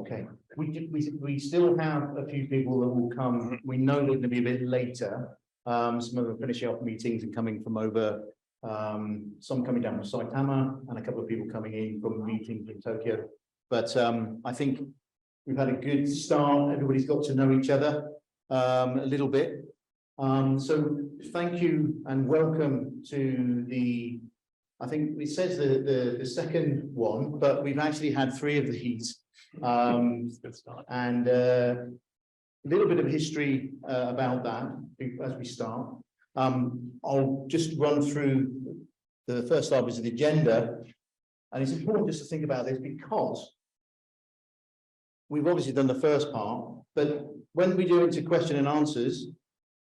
Okay, we still have a few people that will come. We know they're going to be a bit later. Some of them are finishing off meetings and coming from over. Some coming down from Saitama, and a couple of people coming in from meetings in Tokyo. But I think we've had a good start. Everybody's got to know each other a little bit. So thank you and welcome to the. I think it says the second one, but we've actually had 3 of these. And a little bit of history about that as we start. I'll just run through the first slide, which is the agenda, and it's important just to think about this because we've obviously done the first part, but when we do into question and answers,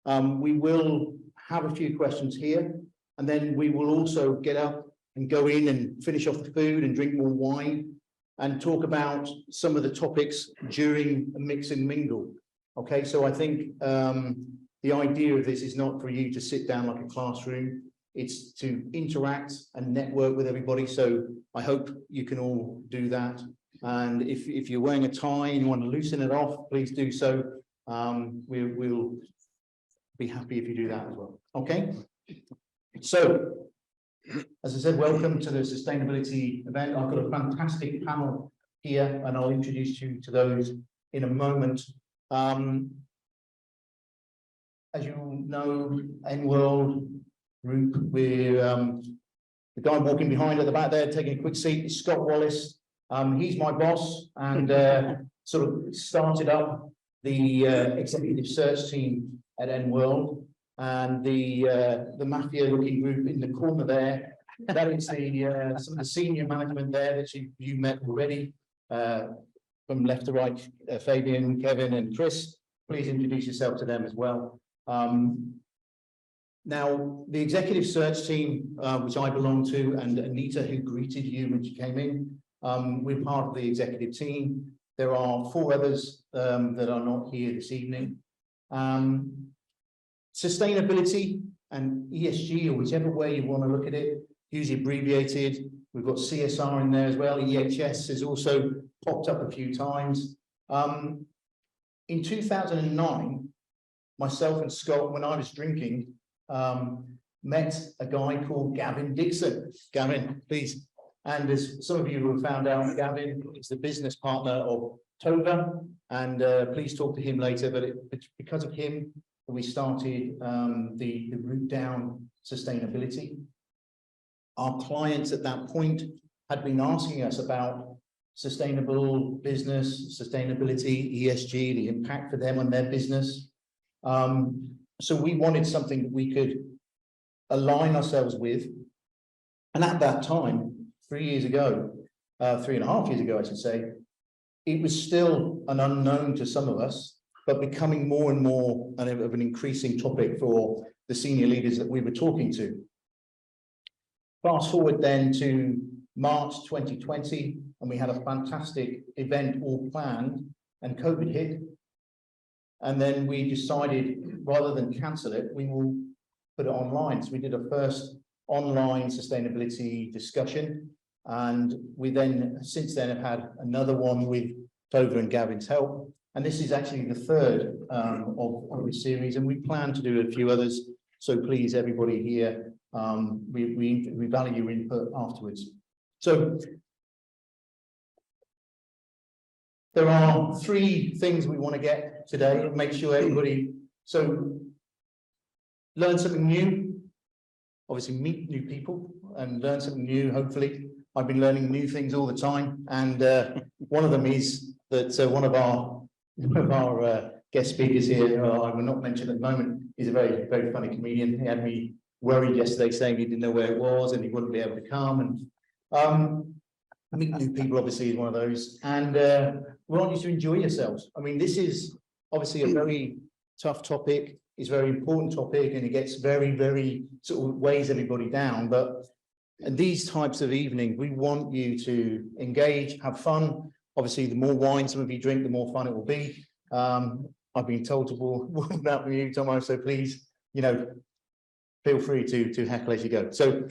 we will have a few questions here, and then we will also get up and go in and finish off the food and drink more wine and talk about some of the topics during a mix and mingle. Okay, so I think the idea of this is not for you to sit down like a classroom, it's to interact and network with everybody. So I hope you can all do that. And if you're wearing a tie and you want to loosen it off, please do so. We'll be happy if you do that as well. Okay, so as I said, welcome to the sustainability event. I've got a fantastic panel here, and I'll introduce you to those in a moment. As you all know, N-World Group, we're the guy walking behind at the back there, taking a quick seat, is Scott Wallace. He's my boss, and sort of started up the executive search team at N-World. And the mafia-looking group in the corner there, that is the some of the senior management there that you met already, from left to right, Fabian, Kevin, and Chris. Please introduce yourself to them as well. Now, the executive search team, which I belong to, and Anita, who greeted you when she came in, we're part of the executive team. There are 4 others that are not here this evening. Sustainability and ESG, or whichever way you want to look at it, usually abbreviated. We've got CSR in there as well. EHS has also popped up a few times. In 2009, myself and Scott, when I was drinking, met a guy called Gavin Dixon. Gavin, please. And as some of you have found out, Gavin is the business partner of Tove, and please talk to him later. But it's because of him we started the route down sustainability. Our clients at that point had been asking us about sustainable business, sustainability, ESG, the impact for them on their business. So we wanted something that we could align ourselves with. And at that time, 3 years ago, 3.5 years ago, I should say, it was still an unknown to some of us, but becoming more and more of an increasing topic for the senior leaders that we were talking to. Fast forward then to March 2020, and we had a fantastic event all planned, and COVID hit. And then we decided, rather than cancel it, we will put it online. So we did a first online sustainability discussion, and we then, since then, have had another one with Tove and Gavin's help. And this is actually the 3rd of the series, and we plan to do a few others. So please, everybody here, we value your input afterwards. So there are 3 things we want to get today. Make sure everybody learn something new. Obviously, meet new people and learn something new. Hopefully, I've been learning new things all the time, and one of them is that one of our guest speakers here, I will not mention at the moment, is a very, very funny comedian. He had me worried yesterday, saying he didn't know where it was and he wouldn't be able to come. And meet new people, obviously, is one of those. And we want you to enjoy yourselves. I mean, this is obviously a very tough topic. It's a very important topic, and it gets very, very sort of weighs everybody down. But these types of evenings, we want you to engage, have fun. Obviously, the more wine some of you drink, the more fun it will be. I've been told to warm that with you, Tomo, so please, feel free to heckle as you go. So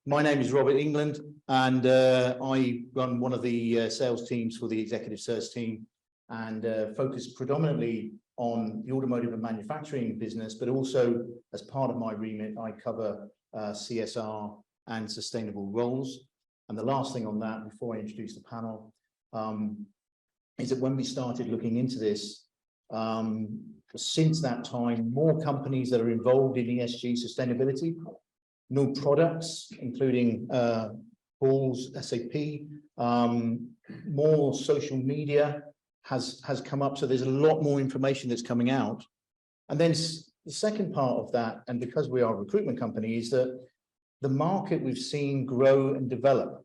my name is Robert England. and I run one of the sales teams for the executive search team, and focus predominantly on the automotive and manufacturing business, but also as part of my remit, I cover CSR and sustainable roles. And the last thing on that, before I introduce the panel, is that when we started looking into this, since that time, more companies that are involved in ESG sustainability, new products, including Paul's SAP, more social media has come up. So there's a lot more information that's coming out. And then the second part of that, and because we are a recruitment company, is that the market we've seen grow and develop.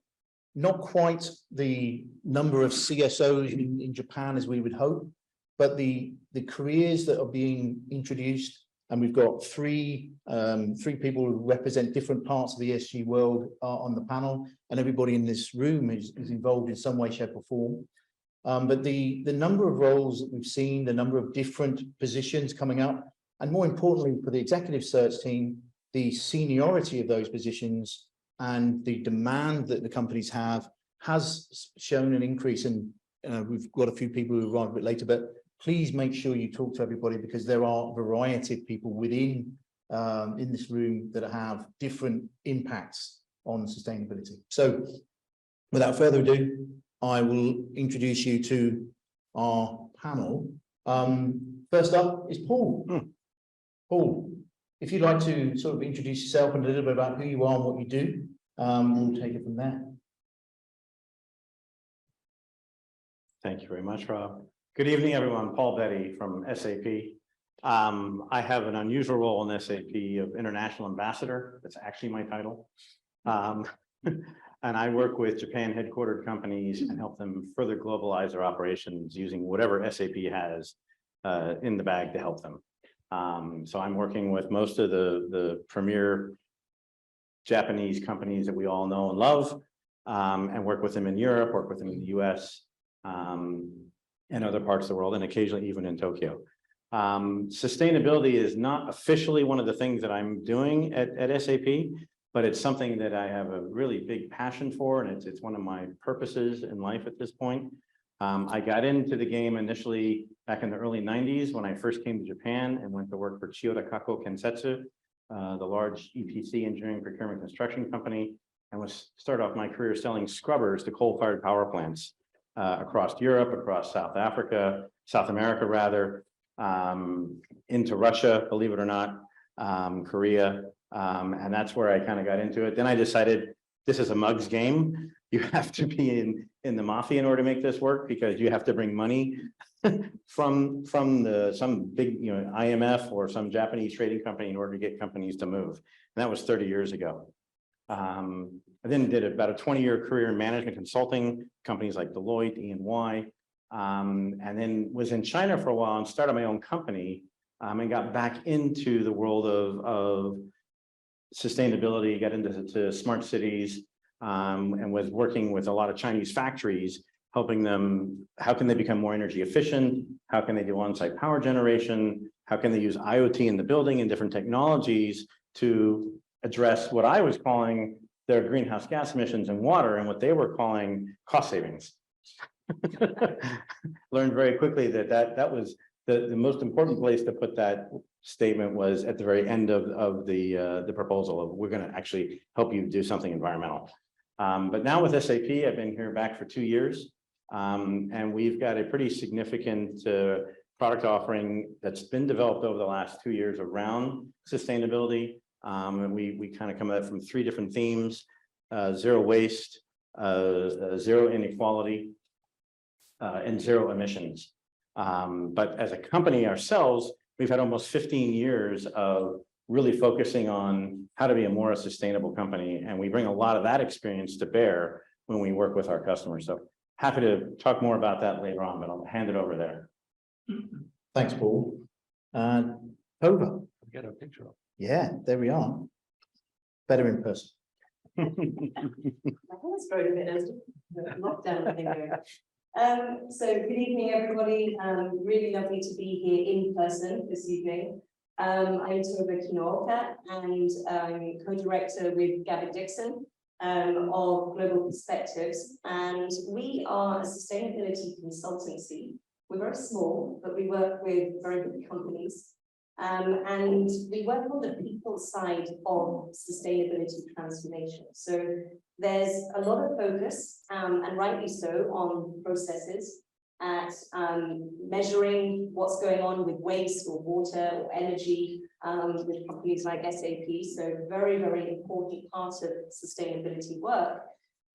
Not quite the number of CSOs in Japan as we would hope, but the careers that are being introduced, and we've got three people who represent different parts of the ESG world on the panel, and everybody in this room is involved in some way, shape, or form. But the number of roles that we've seen, the number of different positions coming up, and more importantly for the executive search team, the seniority of those positions and the demand that the companies have has shown an increase. And we've got a few people who arrived a bit later, but please make sure you talk to everybody, because there are a variety of people within in this room that have different impacts on sustainability. So without further ado, I will introduce you to our panel. First up is Paul. Paul, if you'd like to sort of introduce yourself and a little bit about who you are and what you do, we'll take it from there. Thank you very much, Rob. Good evening, everyone. Paul Beddie from SAP. I have an unusual role in SAP of International Ambassador. That's actually my title. And I work with Japan headquartered companies and help them further globalize their operations using whatever SAP has in the bag to help them. So I'm working with most of the premier Japanese companies that we all know and love, and work with them in Europe, work with them in the US, and other parts of the world, and occasionally even in Tokyo. Sustainability is not officially one of the things that I'm doing at SAP, but it's something that I have a really big passion for, and it's one of my purposes in life at this point. I got into the game initially back in the early 90s when I first came to Japan and went to work for Chiyoda Kako Kensetsu, the large EPC engineering procurement construction company, and started off my career selling scrubbers to coal-fired power plants across Europe, across South America rather, into Russia, believe it or not, Korea, and that's where I kind of got into it. Then I decided this is a mug's game. You have to be in the mafia in order to make this work, because you have to bring money from some big IMF or some Japanese trading company in order to get companies to move. And that was 30 years ago. I then did about a 20-year career in management consulting, companies like Deloitte, E&Y, and then was in China for a while and started my own company, and got back into the world of sustainability, got into smart cities, and was working with a lot of Chinese factories, helping them, how can they become more energy efficient? How can they do on-site power generation? How can they use IoT in the building and different technologies to address what I was calling their greenhouse gas emissions and water, and what they were calling cost savings. Learned very quickly that was the most important place to put that statement was at the very end of the proposal of, we're going to actually help you do something environmental. But now with SAP, I've been here back for 2 years, and we've got a pretty significant product offering that's been developed over the last 2 years around sustainability. And we kind of come at it from 3 different themes: zero waste, zero inequality, and zero emissions. But as a company ourselves, we've had almost 15 years of really focusing on how to be a more sustainable company. And we bring a lot of that experience to bear when we work with our customers. So happy to talk more about that later on, but I'll hand it over there. Thanks, Paul. Tove. Get a picture of. Yeah, there we are. Better in person. I think it's very good. Lockdown video. So good evening, everybody. Really lovely to be here in person this evening. I'm Tove Kinooka, and I'm co-director with Gavin Dixon of Global Perspectives, and we are a sustainability consultancy. We're very small, but we work with very good companies, and we work on the people side of sustainability transformation. So there's a lot of focus, and rightly so, on processes at measuring what's going on with waste or water or energy with companies like SAP. So very, very important part of sustainability work.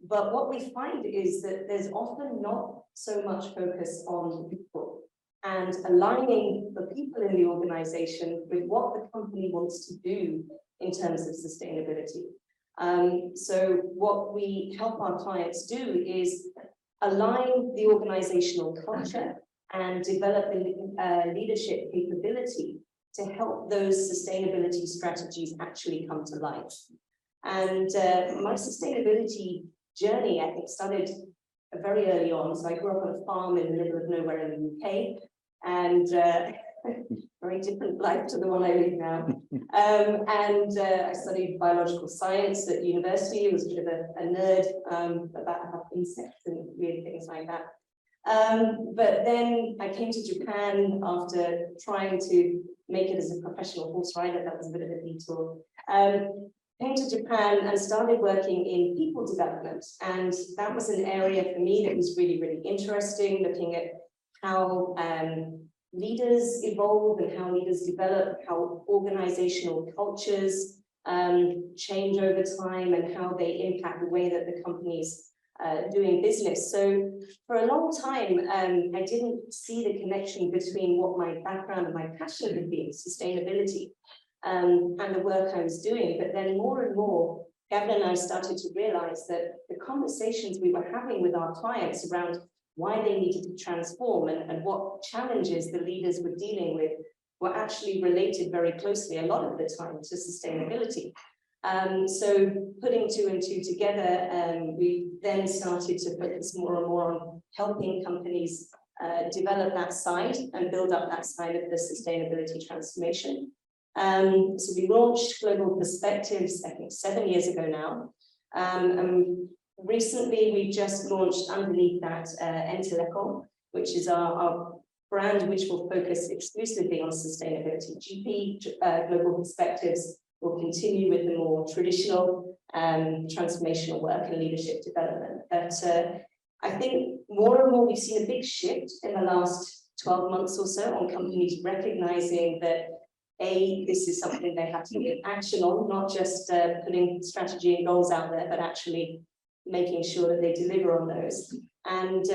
But what we find is that there's often not so much focus on people and aligning the people in the organization with what the company wants to do in terms of sustainability. So what we help our clients do is align the organizational culture and develop a leadership capability to help those sustainability strategies actually come to life. And my sustainability journey, I think, started very early on. So I grew up on a farm in the middle of nowhere in the UK, and very different life to the one I live now. I studied biological science at university. I was a bit of a nerd about insects and weird things like that. But then I came to Japan after trying to make it as a professional horse rider. That was a bit of a detour. Came to Japan and started working in people development. And that was an area for me that was really, really interesting, looking at how leaders evolve and how leaders develop, how organizational cultures change over time and how they impact the way that the company's doing business. So for a long time, I didn't see the connection between what my background and my passion had been, sustainability, and the work I was doing. But then more and more, Gavin and I started to realize that the conversations we were having with our clients around why they needed to transform and what challenges the leaders were dealing with were actually related very closely, a lot of the time, to sustainability. So putting two and two together, we then started to focus more and more on helping companies develop that side and build up that side of the sustainability transformation. So we launched Global Perspectives, I think 7 years ago now. And recently, we just launched underneath that Enteleco, which is our brand, which will focus exclusively on sustainability. GP, Global Perspectives, will continue with the more traditional transformational work and leadership development. But I think more and more we've seen a big shift in the last 12 months or so on companies recognizing that this is something they have to take action on, not just putting strategy and goals out there, but actually making sure that they deliver on those. And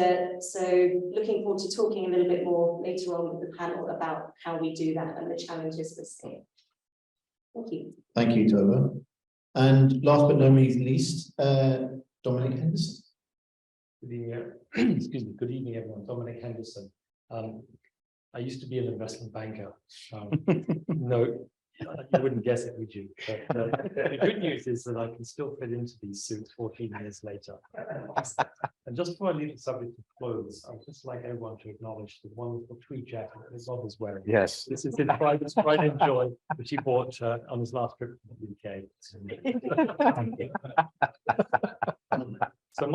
so looking forward to talking a little bit more later on with the panel about how we do that and the challenges we're seeing. Thank you. Thank you, Tove. And last but not least, Dominic Henderson. Good evening, excuse me. Good evening, everyone. Dominic Henderson. I used to be an investment banker. No, you wouldn't guess it, would you? But the good news is that I can still fit into these suits 14 years later. And just before I leave the subject of clothes, I'd just like everyone to acknowledge the wonderful tweed jacket that Rob is wearing. Yes. This is his pride and joy, which he bought on his last trip to the UK. So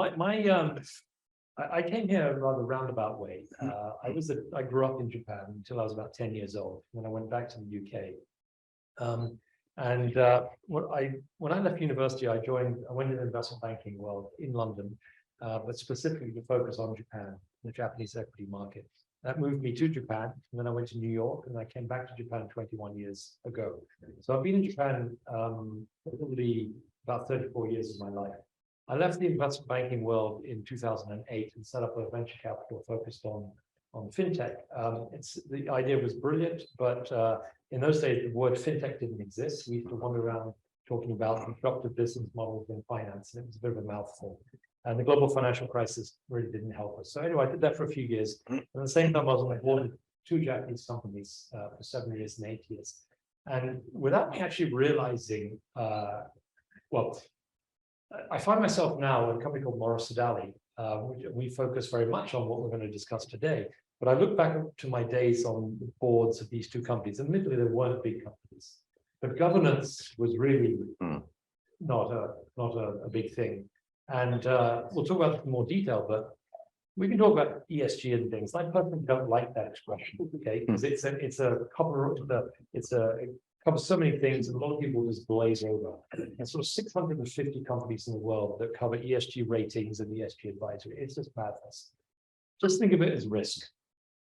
I came here a rather roundabout way. I grew up in Japan until I was about 10 years old. When I went back to the UK. When I left university, I went into investment banking world in London, but specifically to focus on Japan, the Japanese equity market. That moved me to Japan, and then I went to New York, and I came back to Japan 21 years ago. So I've been in Japan probably about 34 years of my life. I left the investment banking world in 2008 and set up a venture capital focused on fintech. The idea was brilliant, but in those days, the word fintech didn't exist. We used to wander around talking about disruptive business models in finance, and it was a bit of a mouthful. And the global financial crisis really didn't help us. So anyway, I did that for a few years. And at the same time, I was on the board of 2 Japanese companies for 7 years and 8 years. And without me actually realizing, I find myself now at a company called Morris Sadali, which we focus very much on what we're going to discuss today. But I look back to my days on the boards of these 2 companies. Admittedly, they weren't big companies, but governance was really not a big thing. And we'll talk about it in more detail, but we can talk about ESG and things. I personally don't like that expression, okay? Because it covers so many things, and a lot of people just glaze over. And sort of 650 companies in the world that cover ESG ratings and ESG advisory. It's just madness. Just think of it as risk.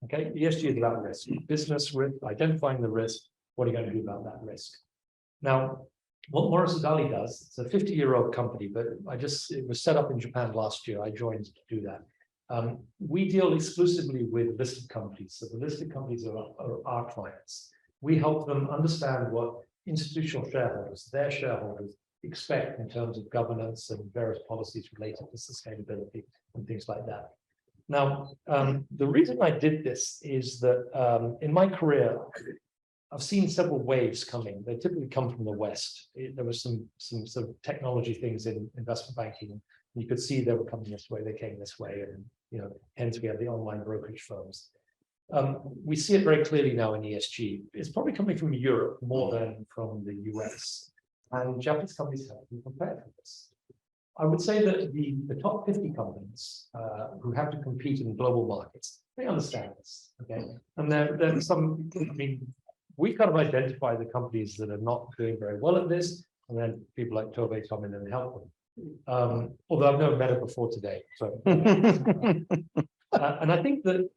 Okay, ESG is about risk, business risk, identifying the risk. What are you going to do about that risk? Now, what Morris Dali does, it's a 50-year-old company, but it was set up in Japan last year. I joined to do that. We deal exclusively with listed companies. So the listed companies are our clients. We help them understand what institutional shareholders, their shareholders, expect in terms of governance and various policies related to sustainability and things like that. Now, the reason I did this is that in my career, I've seen several waves coming. They typically come from the West. There was some sort of technology things in investment banking. You could see they were coming this way, they came this way, and hence we have the online brokerage firms. We see it very clearly now in ESG. It's probably coming from Europe more than from the US. And Japanese companies have to be prepared for this. I would say that the top 50 companies who have to compete in global markets, they understand this, okay? And there's some, we kind of identify the companies that are not doing very well at this, and then people like Tove come in and help them. Although I've never met her before today. So, and I think that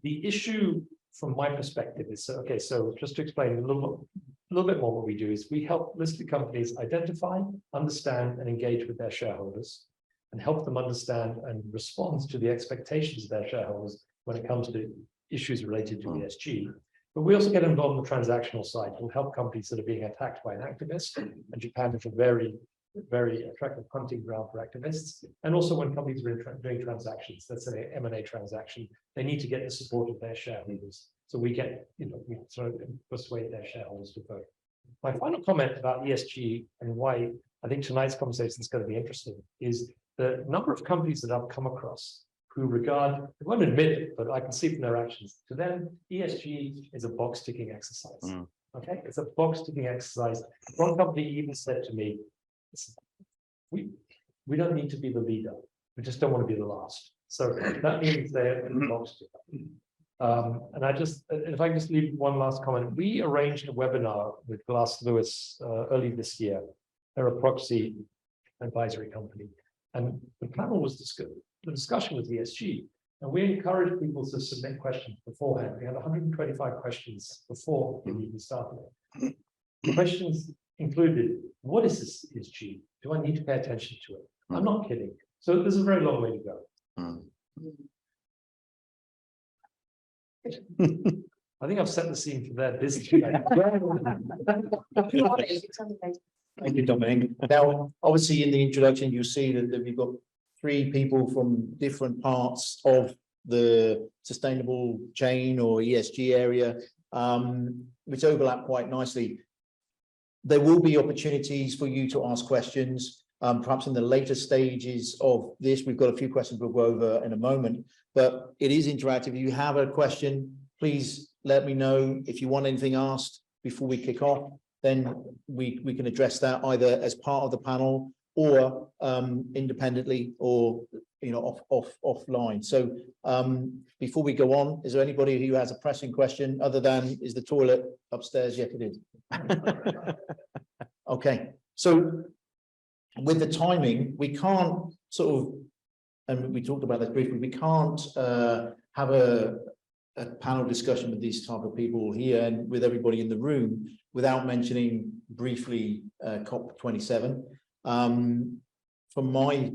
the issue from my perspective is, okay, so just to explain a little bit more what we do is we help listed companies identify, understand, and engage with their shareholders, and help them understand and respond to the expectations of their shareholders when it comes to issues related to ESG. But we also get involved in the transactional side. We'll help companies that are being attacked by an activist, and Japan is a very, very attractive hunting ground for activists. And also when companies are doing transactions, let's say an M&A transaction, they need to get the support of their shareholders. So we get, we sort of persuade their shareholders to vote. My final comment about ESG and why I think tonight's conversation is going to be interesting is the number of companies that I've come across who regard, they won't admit it, but I can see from their actions, to them, ESG is a box ticking exercise. Okay, it's a box ticking exercise. One company even said to me, we don't need to be the leader. We just don't want to be the last. So that means they're in the box ticker. And if I can just leave one last comment, we arranged a webinar with Glass Lewis early this year. They're a proxy advisory company. And the panel was the discussion was ESG. And we encouraged people to submit questions beforehand. We had 125 questions before we even started. The questions included, what is this ESG? Do I need to pay attention to it? I'm not kidding. So there's a very long way to go. I think I've set the scene for their business. Thank you, Dominic. Now, obviously, in the introduction, you'll see that we've got 3 people from different parts of the sustainable chain or ESG area, which overlap quite nicely. There will be opportunities for you to ask questions, perhaps in the later stages of this. We've got a few questions we'll go over in a moment, but it is interactive. If you have a question, please let me know. If you want anything asked before we kick off, then we can address that either as part of the panel or independently or offline. So before we go on, is there anybody who has a pressing question other than, is the toilet upstairs? Yes, it is. Okay, so with the timing, we can't sort of, and we talked about this briefly, we can't have a panel discussion with these type of people here and with everybody in the room without mentioning briefly COP27. From my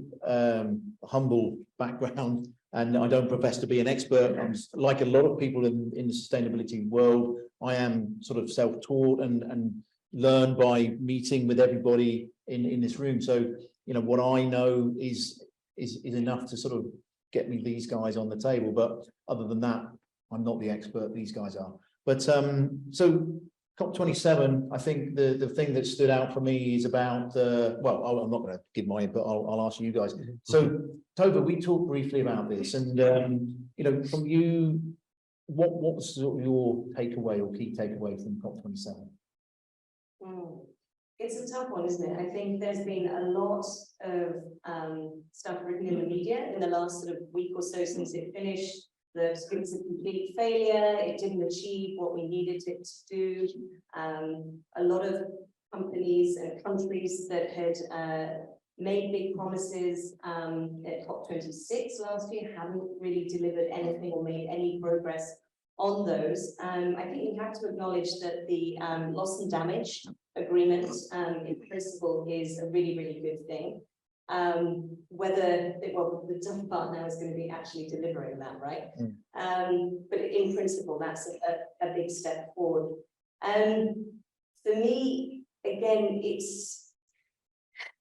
humble background, and I don't profess to be an expert, I'm like a lot of people in the sustainability world, I am sort of self-taught and learn by meeting with everybody in this room. So, what I know is enough to sort of get me these guys on the table. But other than that, I'm not the expert, these guys are. But so COP27, I think the thing that stood out for me is about, well, I'm not going to give my input, I'll ask you guys. So Tove, we talked briefly about this, and from you, what was sort of your takeaway or key takeaway from COP27? It's a tough one, isn't it? I think there's been a lot of stuff written in the media in the last sort of week or so since it finished. It was a complete failure. It didn't achieve what we needed it to do. A lot of companies and countries that had made big promises at COP26 last year haven't really delivered anything or made any progress on those. I think we have to acknowledge that the loss and damage agreement in principle is a really, really good thing. Whether the tough part now is going to be actually delivering that, right? But in principle, that's a big step forward. For me, again, it's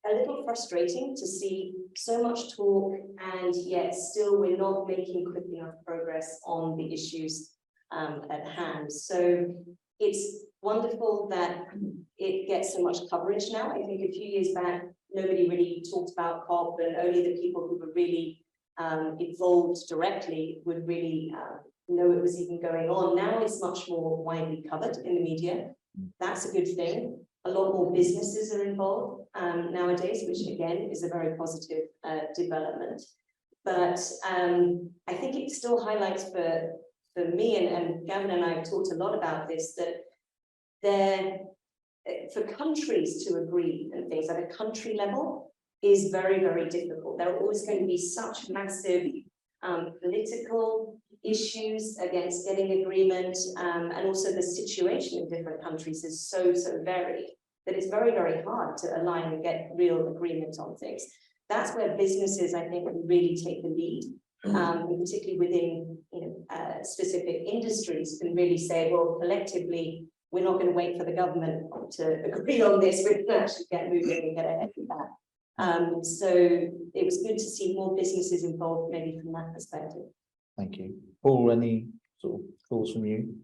a little frustrating to see so much talk and yet still we're not making quick enough progress on the issues at hand. So it's wonderful that it gets so much coverage now. I think a few years back, nobody really talked about COP, and only the people who were really involved directly would really know it was even going on. Now it's much more widely covered in the media. That's a good thing. A lot more businesses are involved nowadays, which again is a very positive development. But I think it still highlights for me, and Gavin and I have talked a lot about this, that for countries to agree and things at a country level is very, very difficult. There are always going to be such massive political issues against getting agreement, and also the situation in different countries is so varied that it's very, very hard to align and get real agreement on things. That's where businesses, I think, can really take the lead, particularly within specific industries, can really say, well, collectively, we're not going to wait for the government to agree on this. We can actually get moving and get ahead with that. So it was good to see more businesses involved, maybe from that perspective. Thank you. Paul, any sort of thoughts from you?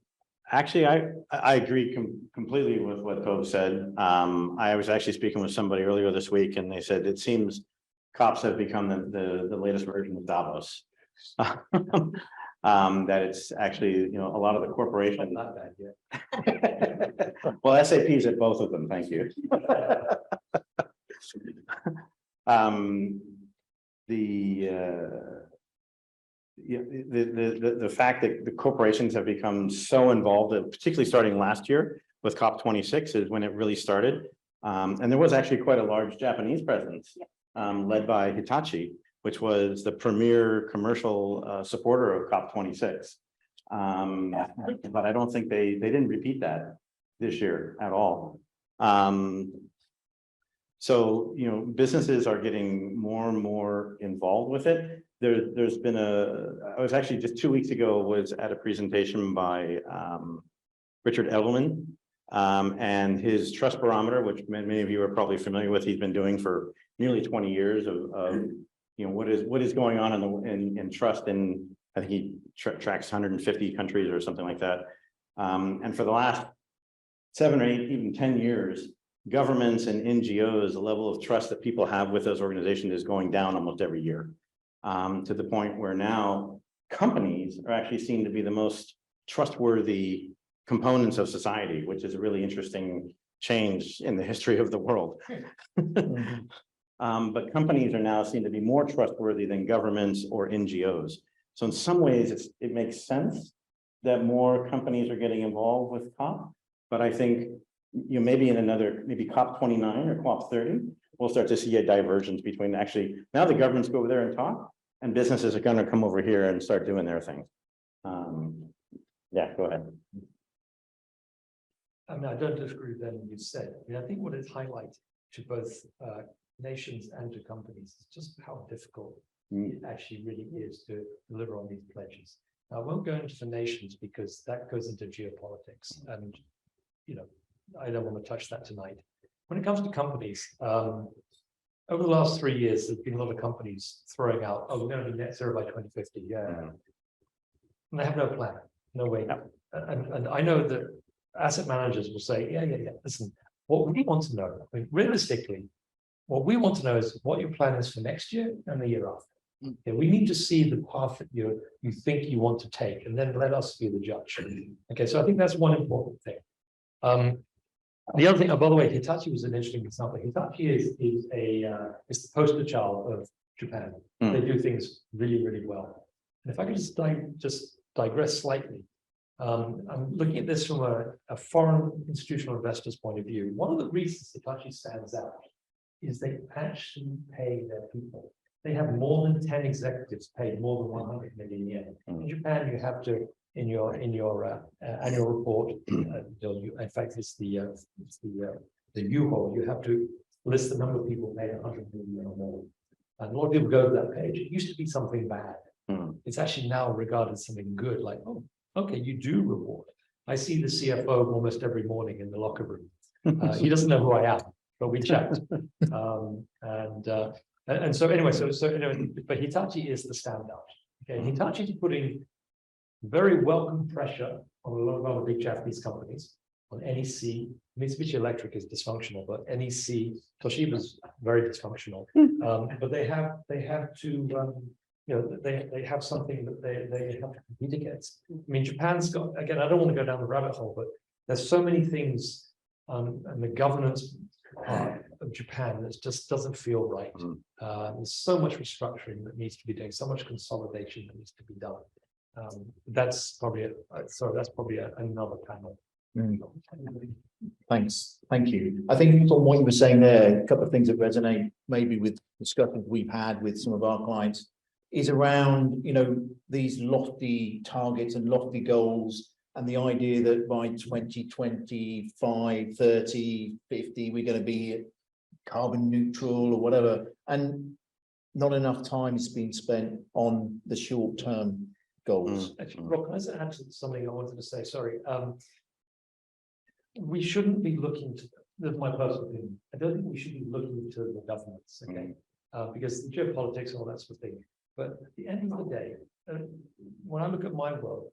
Actually, I agree completely with what Tove said. I was actually speaking with somebody earlier this week, and they said it seems COPs have become the latest version of Davos. That it's actually, a lot of the corporation. Not bad, yeah. Well, SAP's at both of them. Thank you. The fact that the corporations have become so involved, particularly starting last year with COP26 is when it really started. And there was actually quite a large Japanese presence, led by Hitachi, which was the premier commercial supporter of COP26. But I don't think they didn't repeat that this year at all. So, businesses are getting more and more involved with it. There's been I was actually just 2 weeks ago was at a presentation by Richard Edelman and his trust barometer, which many of you are probably familiar with. He's been doing for nearly 20 years of what is going on in trust in, I think he tracks 150 countries or something like that. And for the last 7 or 8, even 10 years, governments and NGOs, the level of trust that people have with those organizations is going down almost every year, to the point where now companies are actually seen to be the most trustworthy components of society, which is a really interesting change in the history of the world. But companies are now seen to be more trustworthy than governments or NGOs. So in some ways, it makes sense that more companies are getting involved with COP. But I think maybe in maybe COP29 or COP30, we'll start to see a divergence between actually now the governments go over there and talk, and businesses are going to come over here and start doing their thing. Yeah, go ahead. I mean, I don't disagree with anything you've said. I mean, I think what it's highlighted to both nations and to companies is just how difficult it actually really is to deliver on these pledges. Now, I won't go into the nations because that goes into geopolitics, and I don't want to touch that tonight. When it comes to companies, over the last 3 years, there's been a lot of companies throwing out, "Oh, we're going to be net zero by 2050." Yeah, and they have no plan, no way. And I know that asset managers will say, "Yeah. Listen, what we want to know, I mean, realistically, what we want to know is what your plan is for next year and the year after. Okay, we need to see the path that you think you want to take, and then let us be the judge." Okay, so I think that's one important thing. The other thing, oh, by the way, Hitachi was an interesting example. Hitachi is the poster child of Japan. They do things really, really well. And if I could just digress slightly, I'm looking at this from a foreign institutional investor's point of view. One of the reasons Hitachi stands out is they actually pay their people. They have more than 10 executives paid more than 100 million yen. In Japan, you have to, in your annual report, in fact, it's the U-Haul, you have to list the number of people paid 100 million or more. And a lot of people go to that page. It used to be something bad. It's actually now regarded as something good, like, oh, okay, you do reward. I see the CFO almost every morning in the locker room. He doesn't know who I am, but we chat. And so anyway, but Hitachi is the standout. Okay, Hitachi is putting very welcome pressure on a lot of other big Japanese companies, on NEC. Mitsubishi Electric is dysfunctional, but NEC, Toshiba's very dysfunctional. But they have to, they have something that they have to compete against. I mean, Japan's got, again, I don't want to go down the rabbit hole, but there's so many things and the governance part of Japan that just doesn't feel right. There's so much restructuring that needs to be done, so much consolidation that needs to be done. That's probably another panel. Thanks. Thank you. I think from what you were saying there, a couple of things that resonate maybe with discussions we've had with some of our clients is around, these lofty targets and lofty goals, and the idea that by 2025, 30, 50, we're going to be carbon neutral or whatever. And not enough time is being spent on the short-term goals. Actually, Rob, can I add to something I wanted to say? Sorry. We shouldn't be looking to, that's my personal opinion. I don't think we should be looking to the governments, okay? Because the geopolitics and all that sort of thing. But at the end of the day, when I look at my world,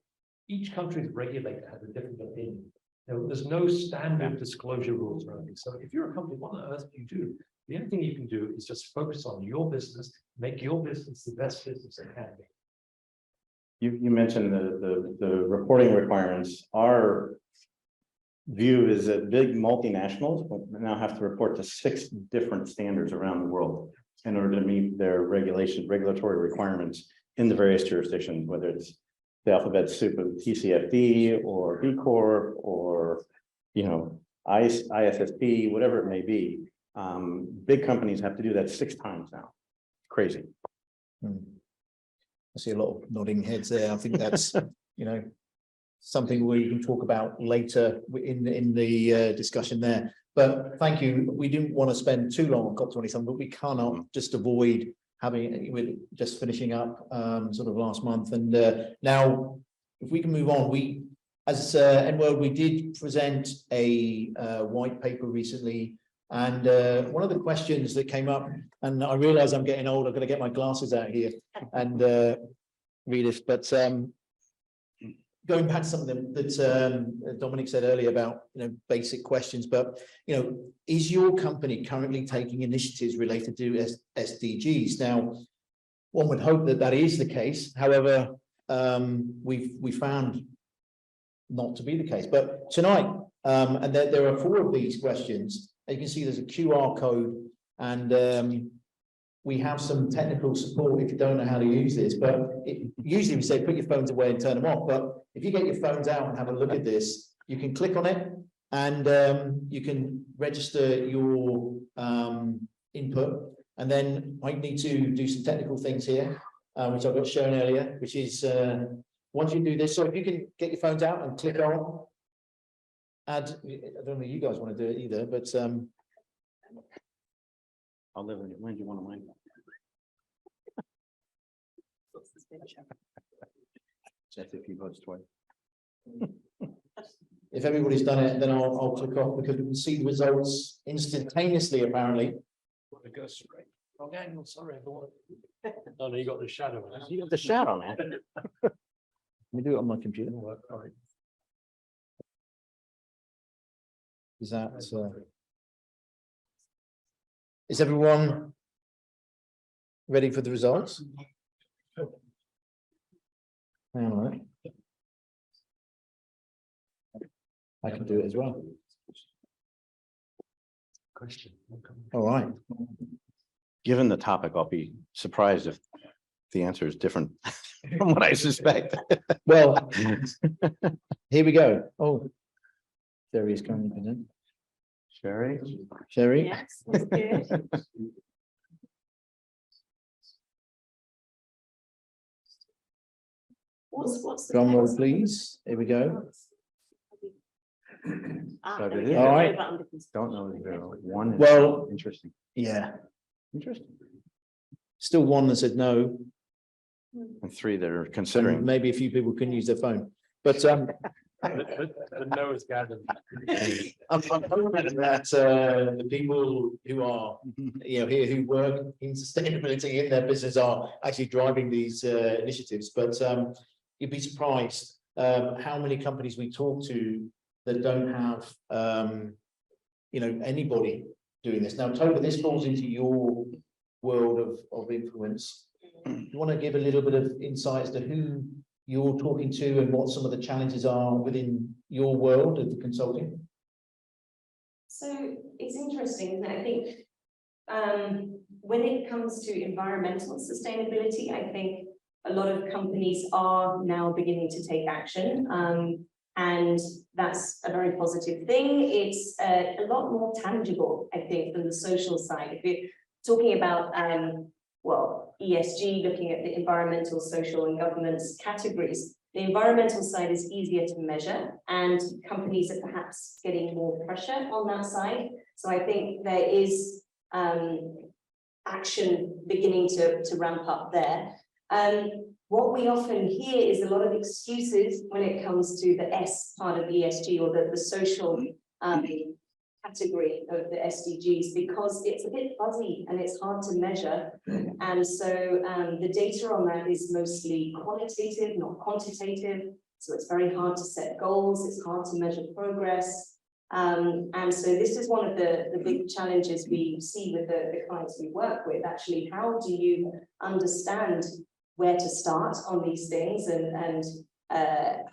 each country's regulator has a different opinion. There's no standard disclosure rules around it. So if you're a company, what on earth do you do? The only thing you can do is just focus on your business, make your business the best business it can be. You mentioned the reporting requirements. Our view is that big multinationals will now have to report to 6 different standards around the world in order to meet their regulatory requirements in the various jurisdictions, whether it's the alphabet soup of TCFD or B Corp or ISSP, whatever it may be. Big companies have to do that 6 times now. Crazy. I see a lot of nodding heads there. I think that's something we can talk about later in the discussion there. But thank you. We didn't want to spend too long on COP27, but we cannot just avoid we're just finishing up sort of last month. And now, if we can move on, as N-World, we did present a white paper recently. And one of the questions that came up, and I realize I'm getting old, I've got to get my glasses out here and read this, but going back to something that Dominic said earlier about basic questions, but is your company currently taking initiatives related to SDGs? Now, one would hope that is the case. However, we found not to be the case. But tonight, and there are 4 of these questions. You can see there's a QR code, and we have some technical support if you don't know how to use this. But usually we say put your phones away and turn them off. But if you get your phones out and have a look at this, you can click on it, and you can register your input. And then I need to do some technical things here, which I've got shown earlier, which is once you do this. So if you can get your phones out and click on. I don't know if you guys want to do it either, but I'll live in it. When do you want to mind? That's if you vote twice. if everybody's done it, then I'll click off because we can see the results instantaneously, apparently. Go straight. Wrong angle, sorry, everyone. Oh, no, you got the shadow. You got the shadow, man. Let me do it on my computer. All right. Is that is everyone ready for the results? Hang on a minute. I can do it as well. question. All right. Given the topic, I'll be surprised if the answer is different from what I suspect. Well, here we go. Oh, Sherry's coming in. Sherry? Sherry? Yes, that's good. What's the Drum roll, text? please. Here we go. But There it we is- go. All right. Don't know if there one. is Well- Interesting. Yeah, Interesting. still one that said no, And 3 that are and considering. maybe a few people can use their phone. But The no is gathered. I'm hoping that the people who are, here who work in sustainability in their business are actually driving these initiatives. But you'd be surprised how many companies we talk to that don't have anybody doing this. Now, Tove, this falls into your world of influence. You want to give a little bit of insight as to who you're talking to and what some of the challenges are within your world of the consulting? So it's interesting, isn't it? I think when it comes to environmental sustainability, I think a lot of companies are now beginning to take action. And that's a very positive thing. It's a lot more tangible, I think, than the social side. If you're talking about ESG, looking at the environmental, social, and governance categories, the environmental side is easier to measure, and companies are perhaps getting more pressure on that side. So I think there is action beginning to ramp up there. What we often hear is a lot of excuses when it comes to the S part of ESG, or the social category of the SDGs, because it's a bit fuzzy and it's hard to measure. And so the data on that is mostly qualitative, not quantitative. So it's very hard to set goals, it's hard to measure progress. And so this is one of the big challenges we see with the clients we work with. Actually, how do you understand where to start on these things, and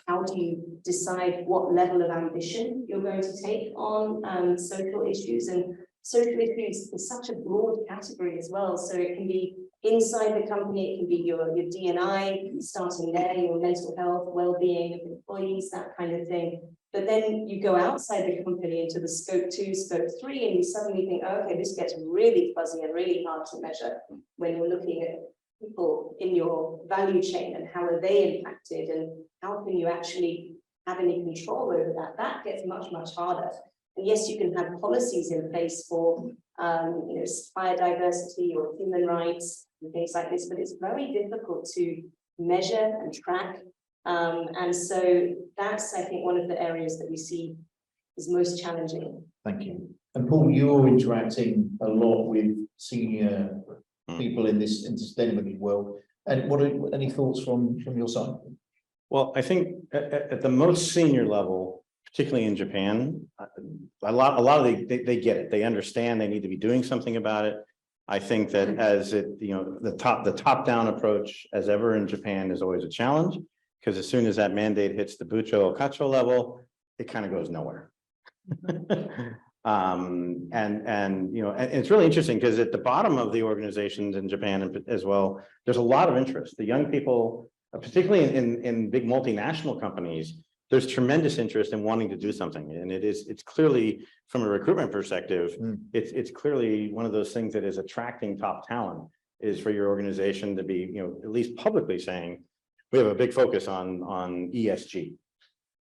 how do you decide what level of ambition you're going to take on social issues? And social issues is such a broad category as well. So it can be inside the company, it can be your D&I, starting there, your mental health, well-being of employees, that kind of thing. But then you go outside the company into the scope 2, scope 3, and you suddenly think, oh, okay, this gets really fuzzy and really hard to measure when you're looking at people in your value chain and how are they impacted, and how can you actually have any control over that? That gets much, much harder. And yes, you can have policies in place for supplier diversity or human rights and things like this, but it's very difficult to measure and track. And so that's, I think, one of the areas that we see is most challenging. Thank you. And Paul, you're interacting a lot with senior people in this sustainability world. And what are any thoughts from your side? Well, I think at the most senior level, particularly in Japan, a lot of they get it. They understand they need to be doing something about it. I think that as it, the top-down approach, as ever in Japan, is always a challenge, because as soon as that mandate hits the Bucho Kacho level, it kind of goes nowhere. And it's really interesting because at the bottom of the organizations in Japan as well, there's a lot of interest. The young people, particularly in big multinational companies, there's tremendous interest in wanting to do something. And it's clearly, from a recruitment perspective, it's clearly one of those things that is attracting top talent, is for your organization to be, at least publicly saying, we have a big focus on ESG.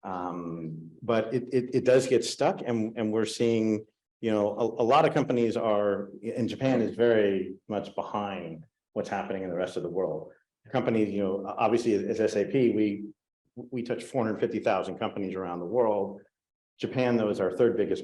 But it does get stuck, and we're seeing, a lot of companies in Japan is very much behind what's happening in the rest of the world. Companies, obviously as SAP, we touch 450,000 companies around the world. Japan, though, is our third biggest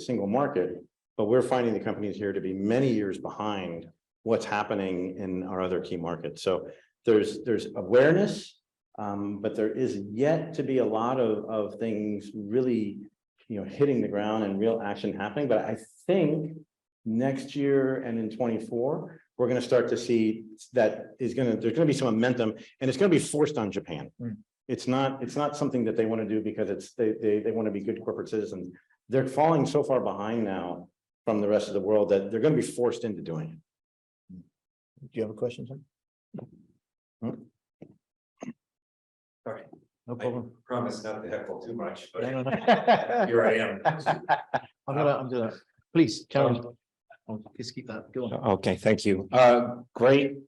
single market, but we're finding the companies here to be many years behind what's happening in our other key markets. So there's awareness, but there is yet to be a lot of things really, hitting the ground and real action happening. But I think next year and in 24, we're going to start to see that there's going to be some momentum, and it's going to be forced on Japan. It's not something that they want to do because they want to be good corporate citizens. They're falling so far behind now from the rest of the world that they're going to be forced into doing it. Do you have a question, Tom? Sorry, No problem. promise not to heckle too much, but No, no, no. here I am. I'm doing that. Please, carry on. Just keep that going. Okay, thank you. Great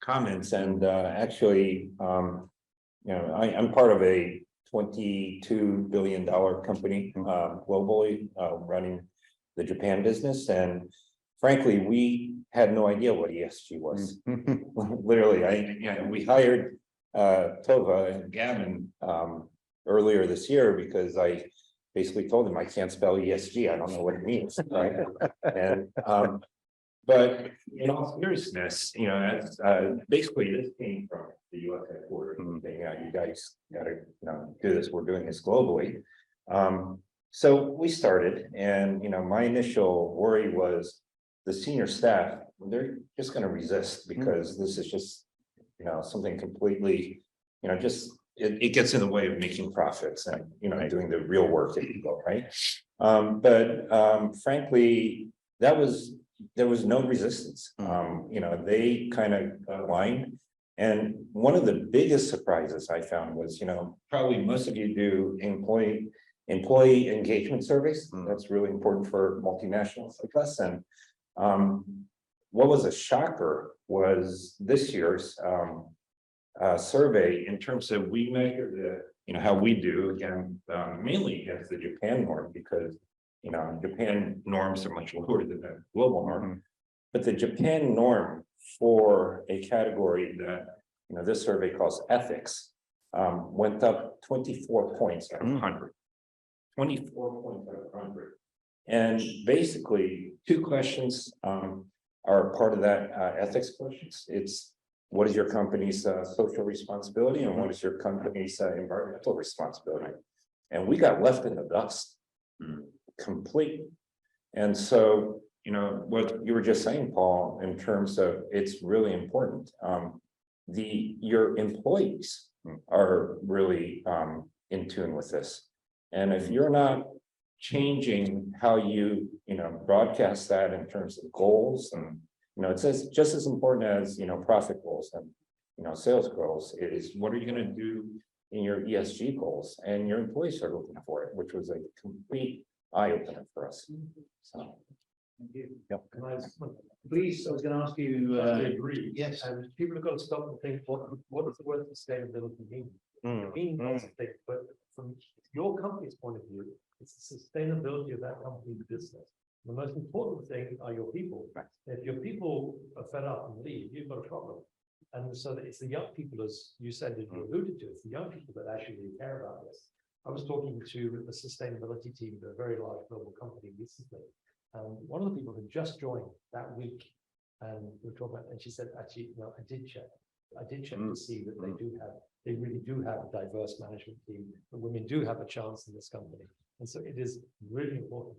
comments and actually, I'm part of a $22 billion company globally running the Japan business, and frankly, we had no idea what ESG was. Literally, we hired Tove and Gavin earlier this year because I basically told them I can't spell ESG. I don't know what it means, right? And but in all seriousness, as basically this came from the US headquarters, saying, you guys gotta do this. We're doing this globally. So we started, and my initial worry was the senior staff, they're just going to resist because this is just something completely, just it gets in the way of making profits and doing the real work, if you will, right? But frankly, there was no resistance. They kind of aligned. And one of the biggest surprises I found was, probably most of you do employee engagement surveys. That's really important for multinationals like us. And what was a shocker was this year's survey in terms of we measure how we do again, mainly against the Japan norm, because Japan norms are much lower than the global norm. But the Japan norm for a category that this survey calls ethics went up 24 points out of 100. 24 points out of 100. And basically, two questions are part of that ethics questions. It's what is your company's social responsibility and what is your company's environmental responsibility? And we got left in the dust completely. And so, what you were just saying, Paul, in terms of it's really important. Your employees are really in tune with this. And if you're not changing how you broadcast that in terms of goals, and it says just as important as profit goals and sales goals is what are you going to do in your ESG goals, and your employees are looking for it, which was a complete eye opener for us. So Thank you. Yep. Please, I was going to ask you. I agree. Yes. And people have got to stop and think, what does the word sustainability mean? It means lots of things, but from your company's point of view, it's the sustainability of that company's business. The most important thing are your people. If your people are fed up and leave, you've got a problem. And so it's the young people, as you said, that you alluded to, it's the young people that actually care about this. I was talking to the sustainability team of a very large global company recently. One of the people had just joined that week, and we were talking about, and she said, actually, I did check to see that they really do have a diverse management team, and women do have a chance in this company. And so it is really important.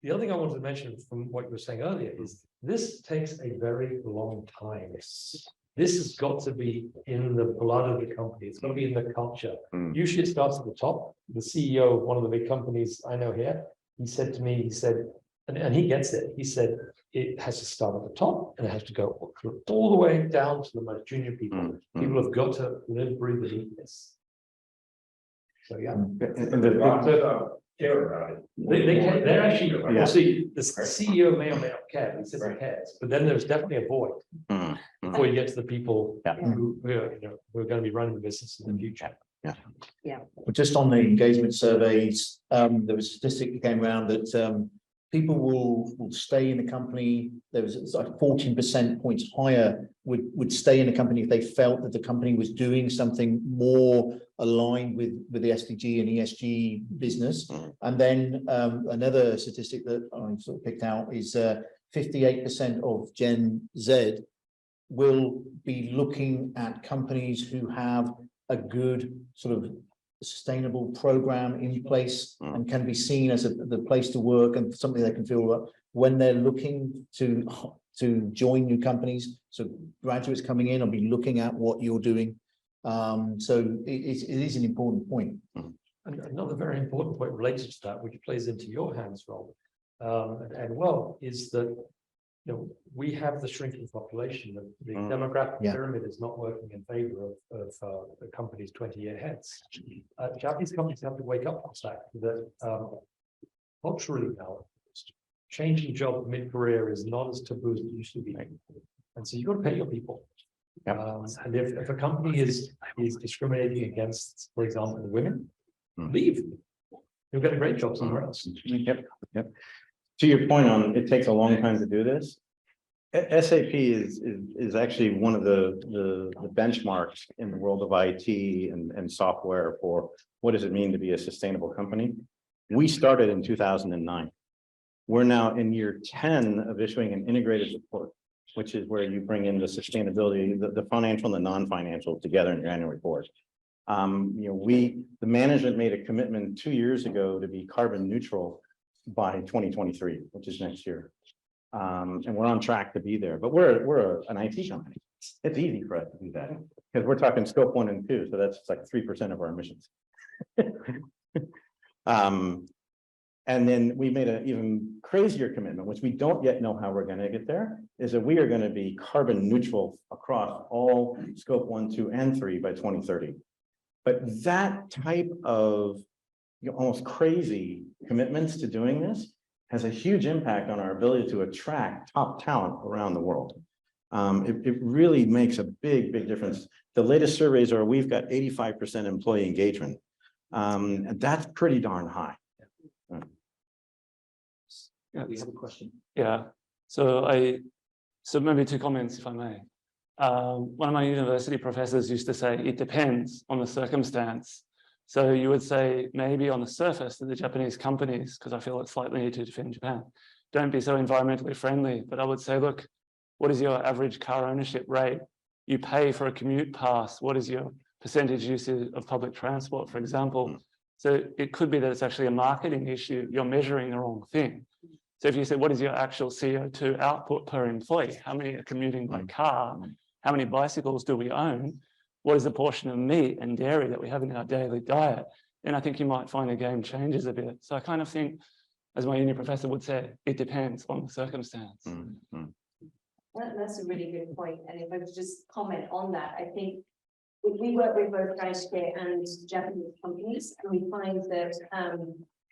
The other thing I wanted to mention from what you were saying earlier is this takes a very long time. This has got to be in the blood of the company. It's got to be in the culture. Usually it starts at the top. The CEO of one of the big companies I know here, he said to me, and he gets it. He said, it has to start at the top and it has to go all the way down to the most junior people. People have got to live, breathe, and eat this. So yeah. Care about it. They're actually, see, the CEO may or may not care, he says he cares, but then there's definitely a void before you get to the people who are going to be running the business in the future. Well, just on the engagement surveys, there was a statistic that came around that people will stay in the company. There was like 14% points higher would stay in a company if they felt that the company was doing something more aligned with the SDG and ESG business. And then another statistic that I sort of picked out is 58% of Gen Z will be looking at companies who have a good sort of sustainable program in place and can be seen as the place to work and something they can feel about when they're looking to join new companies. So graduates coming in will be looking at what you're doing. So it is an important point. And another very important point related to that, which plays into your hands, Rob. and well, is that, we have the shrinking population. The demographic Yeah. pyramid is not working in favor of the company's 20-year heads. Japanese companies have to wake up to the fact that culturally now, changing job mid-career is not as taboo as it used to be. And so you've got to pay your people. Yep. And if a company is discriminating against, for example, women, leave. You'll get a great job somewhere else. Yep. To your point on, it takes a long time to do this. SAP is actually one of the benchmarks in the world of IT and software for what does it mean to be a sustainable company. We started in 2009. We're now in year 10 of issuing an integrated report, which is where you bring in the sustainability, the financial and the non-financial together in your annual report. The management made a commitment 2 years ago to be carbon neutral by 2023, which is next year. And we're on track to be there, but we're an IT company. It's easy for us to do that because we're talking scope 1 and 2. So that's like 3% of our emissions. And then we made an even crazier commitment, which we don't yet know how we're going to get there, is that we are going to be carbon neutral across all scope 1, 2, and 3 by 2030. But that type of almost crazy commitments to doing this has a huge impact on our ability to attract top talent around the world. It really makes a big difference. The latest surveys are we've got 85% employee engagement. And that's pretty darn high. Yeah, we have a question. Yeah, so maybe 2 comments, if I may. One of my university professors used to say, it depends on the circumstance. So you would say maybe on the surface that the Japanese companies, because I feel it's slightly need to defend Japan, don't be so environmentally friendly. But I would say, look, what is your average car ownership rate? You pay for a commute pass. What is your percentage usage of public transport, for example? So it could be that it's actually a marketing issue. You're measuring the wrong thing. So if you say, what is your actual CO2 output per employee? How many are commuting by car? How many bicycles do we own? What is the portion of meat and dairy that we have in our daily diet? Then I think you might find the game changes a bit. So I kind of think, as my uni professor would say, it depends on the circumstance. That's a really good point. And if I could just comment on that, I think we work with both Gaishke and Japanese companies, and we find that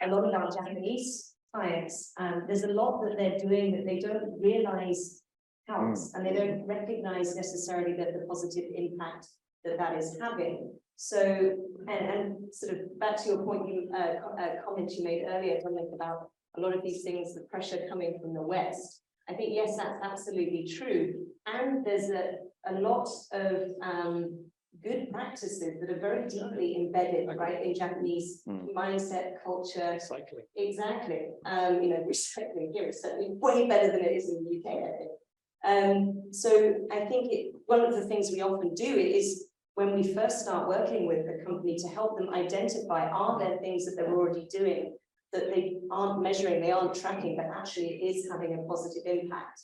a lot of our Japanese clients, there's a lot that they're doing that they don't realize counts, and they don't recognize necessarily that the positive impact that is having. So, and sort of back to your point, comment you made earlier, Dominic, about a lot of these things, the pressure coming from the West. I think, yes, that's absolutely true. And there's a lot of good practices that are very deeply embedded, right, in Japanese mindset, culture. Recycling. Exactly. Recycling here is certainly way better than it is in the UK, I think. So I think one of the things we often do is when we first start working with a company to help them identify, are there things that they're already doing that they aren't measuring, they aren't tracking, but actually it is having a positive impact.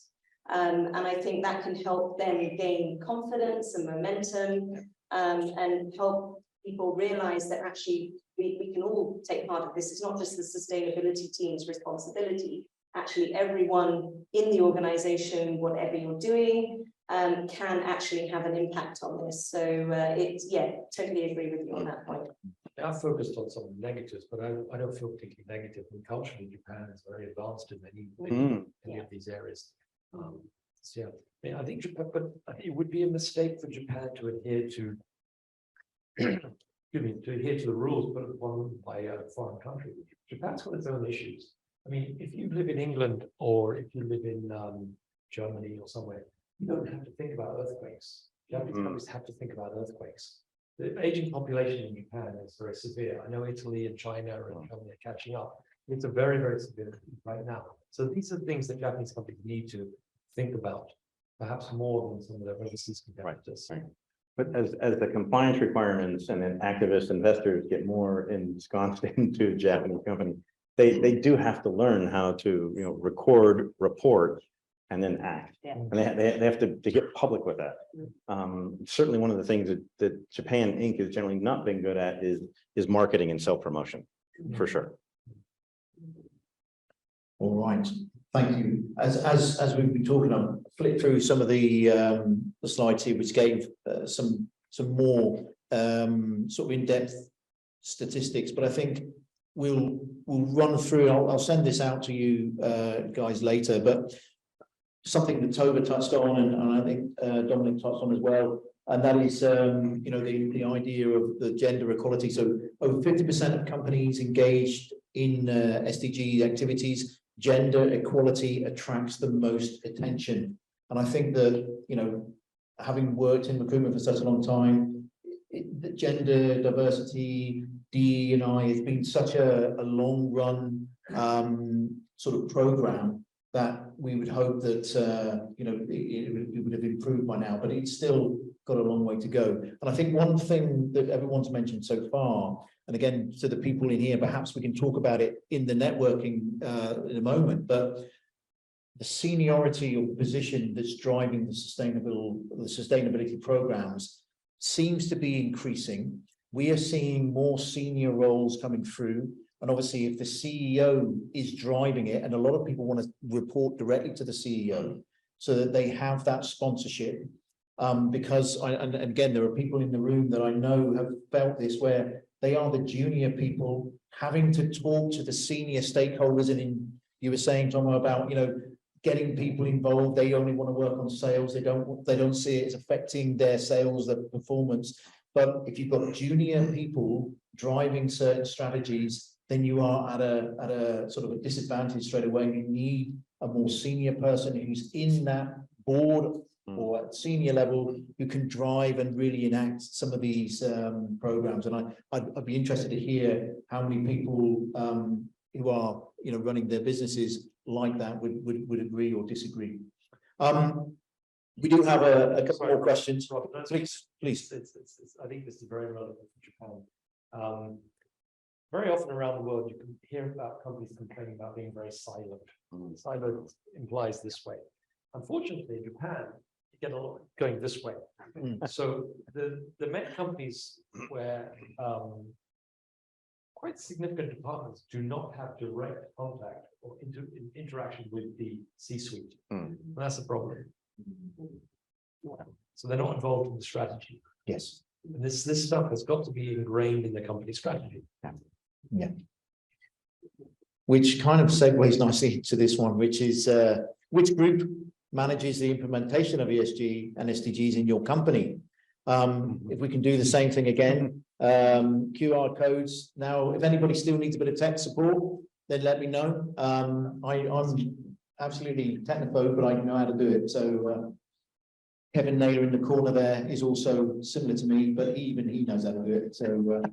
And I think that can help them gain confidence and momentum, and help people realize that actually we can all take part of this. It's not just the sustainability team's responsibility. Actually, everyone in the organization, whatever you're doing, can actually have an impact on this. So totally agree with you on that point. I focused on some of the negatives, but I don't feel particularly negative. And culturally, Japan is very advanced in many of these areas. I think Japan, but it would be a mistake for Japan to adhere to, the rules put upon by a foreign country. Japan's got its own issues. I mean, if you live in England or if you live in Germany or somewhere, you don't have to think about earthquakes. Japanese companies have to think about earthquakes. The aging population in Japan is very severe. I know Italy and China and Germany are catching up. It's a very, very severe right now. So these are things that Japanese companies need to think about, perhaps more than some of their overseas competitors. Right. But as the compliance requirements and then activist investors get more ensconced into a Japanese company, they do have to learn how to record, report, and then act. Yeah. And they have to get public with that. Certainly one of the things that Japan Inc. has generally not been good at is marketing and self-promotion, for sure. All right, thank you. As we've been talking, I've flipped through some of the slides here, which gave some more sort of in-depth statistics, but I think we'll run through. I'll send this out to you guys later, but something that Tove touched on, and I think Dominic touched on as well, and that is you know, the idea of the gender equality. So over 50% of companies engaged in SDG activities, gender equality attracts the most attention. And I think that, you know, having worked in recruitment for such a long time, the gender diversity, DE&I has been such a long run sort of program that we would hope that you know, it would have improved by now, but it's still got a long way to go. And I think one thing that everyone's mentioned so far, and again, to the people in here, perhaps we can talk about it in the networking in a moment, but the seniority or position that's driving the sustainability programs seems to be increasing. We are seeing more senior roles coming through. And obviously, if the CEO is driving it, and a lot of people want to report directly to the CEO so that they have that sponsorship, because and again, there are people in the room that I know have felt this, where they are the junior people having to talk to the senior stakeholders. And you were saying, Tom, about, you know, getting people involved. They only want to work on sales. They don't see it as affecting their sales, their performance. But if you've got junior people driving certain strategies, then you are at a sort of a disadvantage straight away. You need a more senior person who's in that board or at senior level who can drive and really enact some of these programs. And I'd be interested to hear how many people who are, you know, running their businesses like that would agree or disagree. We do have a couple more questions. Please. I think this is very relevant for Japan. Very often around the world, you can hear about companies complaining about being very siloed. Siloed implies this way. Unfortunately, in Japan, you get a lot going this way. So the many companies where quite significant departments do not have direct contact or interaction with the C-suite. That's a problem. So they're not involved in the strategy. Yes. And this stuff has got to be ingrained in the company strategy. Yeah. Which kind of segues nicely to this one, which is which group manages the implementation of ESG and SDGs in your company? If we can do the same thing again, QR codes. Now, if anybody still needs a bit of tech support, then let me know. I'm absolutely technophobe, but I know how to do it. So Kevin Naylor in the corner there is also similar to me, but even he knows how to do it. So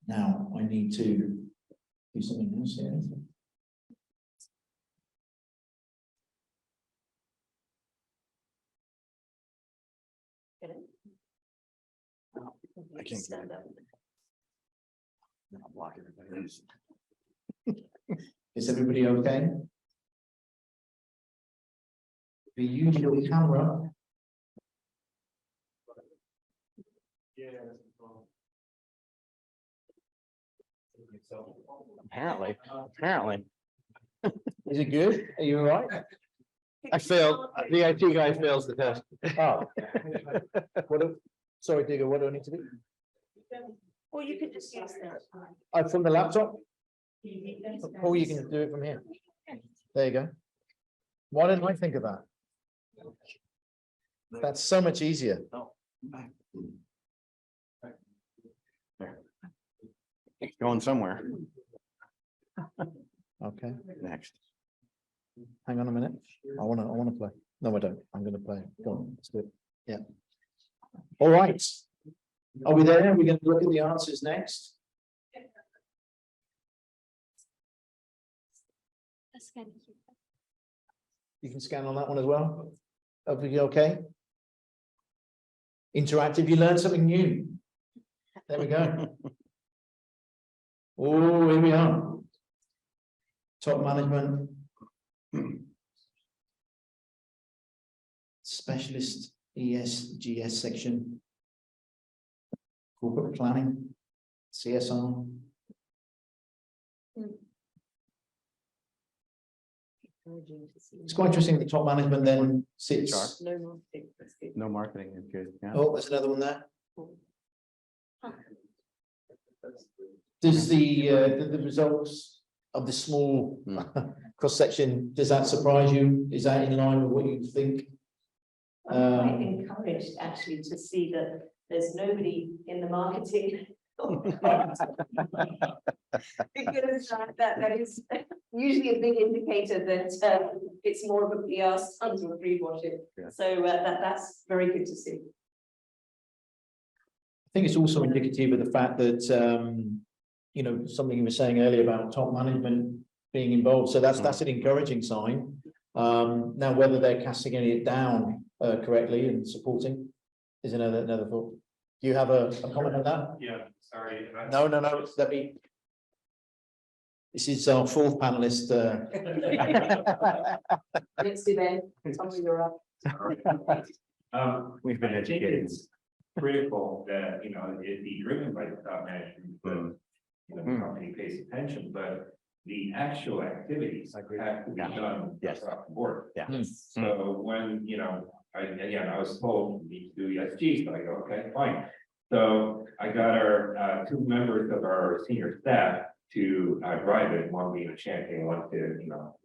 now I need to do something else here. I can't stand up. I'm blocking everybody. Is everybody okay? If you use your camera. Apparently. Is it good? Are you all right? I failed. The IT guy fails the test. Oh. Sorry, Digger, what do I need to do? Or you could just use that. From the laptop? Or you can do it from here. There you go. Why didn't I think of that? That's so much easier. Going somewhere. Okay. Next. Hang on a minute. I want to play. No, I don't. I'm going to play. Go on. Let's do it. Yeah. All right. Are we there? We're going to look at the answers next. You can scan on that one as well. Are we okay? Interactive. You learn something new. There we go. Oh, here we are. Top management. Specialist ESGs section. Corporate planning. CSR. It's quite interesting that top management then sits. No marketing, that's good. No marketing is good. Yeah. Oh, there's another one there. Does the results of the small cross-section, does that surprise you? Is that in line with what you think? I'm quite encouraged actually to see that there's nobody in the marketing. Because that is usually a big indicator that it's more of a PR stunt or a greenwashing. Yeah. So that's very good to see. I think it's also indicative of the fact that, you know, something you were saying earlier about top management being involved. So that's an encouraging sign. Now, whether they're casting it down correctly and supporting is another thought. Do you have a comment on that? Yeah, sorry. No. Let me. This is our fourth panelist. Let's do then. Tell me you're up. We've been I think educated. it's critical that, you know, it be driven by the top management, but, you know, the company pays attention, but the actual activities have to be done Yes. across the board. Yeah. So when, you know, I was told we need to do ESGs, so I go, okay, fine. So I got our 2 members of our senior staff to drive it, one being a champion, one to, you know,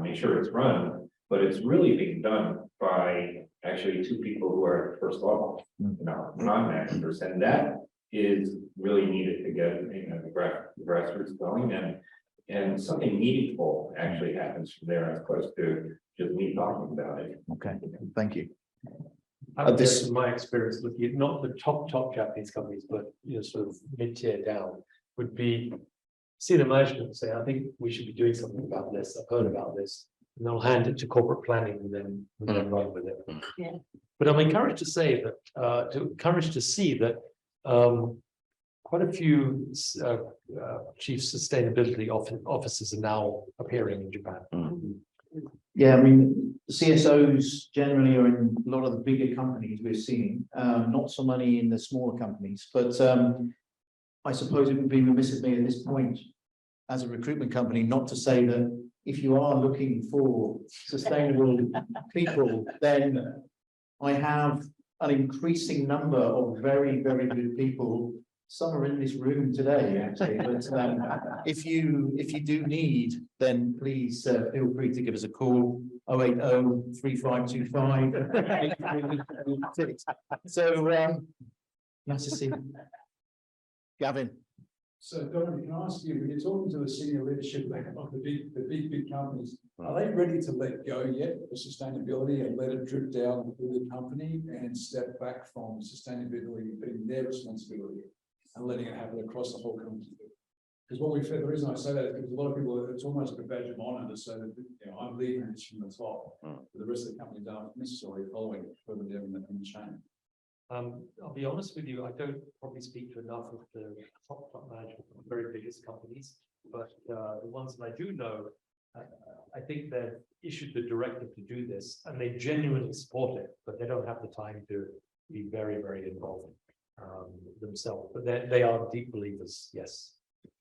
make sure it's run, but it's really being done by actually 2 people who are at first level, you know, non-managers, and that is really needed to get, you know, the grassroots going, and something meaningful actually happens from there as opposed to just me talking about it. Okay, thank you. I would this- guess in my experience, looking at not the top Japanese companies, but you know, sort of mid-tier down, would be see the management say, I think we should be doing something about this. I've heard about this, and they'll hand it to corporate planning and then run with it. Yeah. But I'm encouraged to say that encouraged to see that quite a few chief sustainability officers are now appearing in Japan. Yeah, I mean, CSOs generally are in a lot of the bigger companies we're seeing, not so many in the smaller companies, but I suppose it would be remiss of me at this point as a recruitment company not to say that if you are looking for sustainable people, then I have an increasing number of very, very good people. Some are in this room today, actually, but if you do need, then please feel free to give us a call, 080-3525. So, nice to see you. Gavin. So Dominic, can I ask you, when you're talking to the senior leadership of the big companies, are they ready to let go yet for sustainability and let it drip down through the company and step back from sustainability being their responsibility and letting it happen across the whole company? Because what we've said, the reason I say that is because a lot of people, it's almost like a badge of honor to say that, you know, I'm leading this from the top, but the rest of the companies aren't necessarily following it further down in the chain. I'll be honest with you, I don't probably speak to enough of the top management of the very biggest companies, but the ones that I do know, I think they've issued the directive to do this and they genuinely support it, but they don't have the time to be very, very involved themselves. But they are deep believers, yes.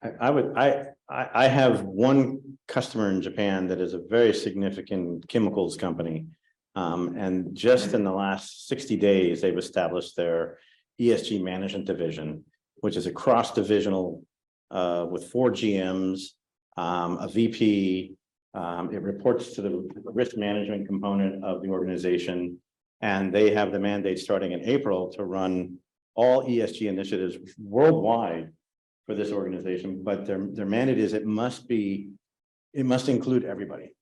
I have one customer in Japan that is a very significant chemicals company. And just in the last 60 days, they've established their ESG management division, which is a cross-divisional with 4 GMs, a VP. It reports to the risk management component of the organization. And they have the mandate starting in April to run all ESG initiatives worldwide for this organization. But their mandate is it must include everybody.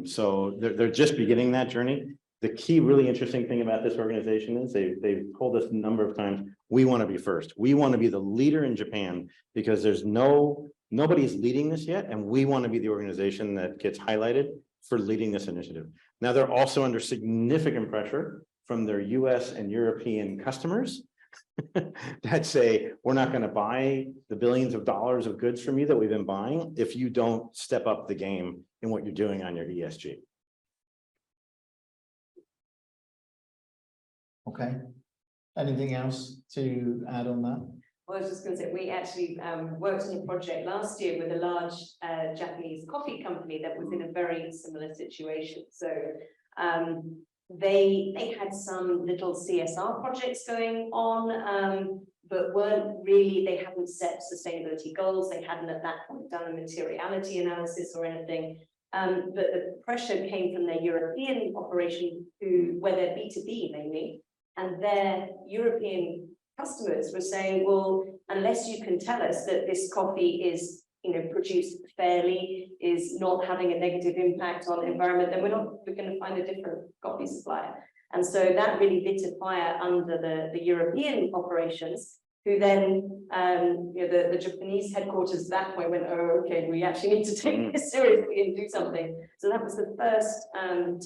So they're just beginning that journey. The key really interesting thing about this organization is they've told us a number of times, we want to be first. We want to be the leader in Japan because there's nobody's leading this yet. And we want to be the organization that gets highlighted for leading this initiative. Now they're also under significant pressure from their US and European customers that say, we're not going to buy the billions of dollars of goods from you that we've been buying if you don't step up the game in what you're doing on your ESG. Okay. Anything else to add on that? Well, I was just going to say, we actually worked on a project last year with a large Japanese coffee company that was in a very similar situation. So they had some little CSR projects going on, but weren't really, they hadn't set sustainability goals. They hadn't at that point done a materiality analysis or anything. But the pressure came from their European operation, where they're B2B mainly, and their European customers were saying, well, unless you can tell us that this coffee is, produced fairly, is not having a negative impact on the environment, then we're going to find a different coffee supplier. And so that really lit a fire under the European operations, who then, the Japanese headquarters at that point went, oh, okay, we actually need to take this seriously and do something. So that was the first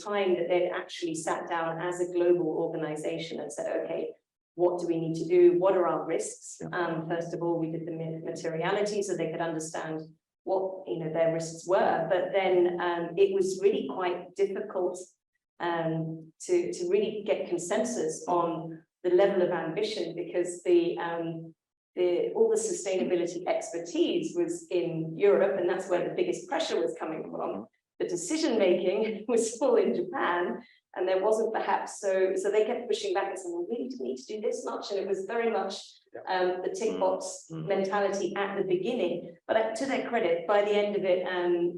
time that they'd actually sat down as a global organization and said, okay, what do we need to do? What are our risks? First of all, we did the materiality so they could understand what their risks were. But then it was really quite difficult to really get consensus on the level of ambition, because all the sustainability expertise was in Europe, and that's where the biggest pressure was coming from. The decision making was still in Japan, and there wasn't perhaps so they kept pushing back and saying, well, we need to do this much, and it was very much the tick box mentality at the beginning. But to their credit, by the end of it,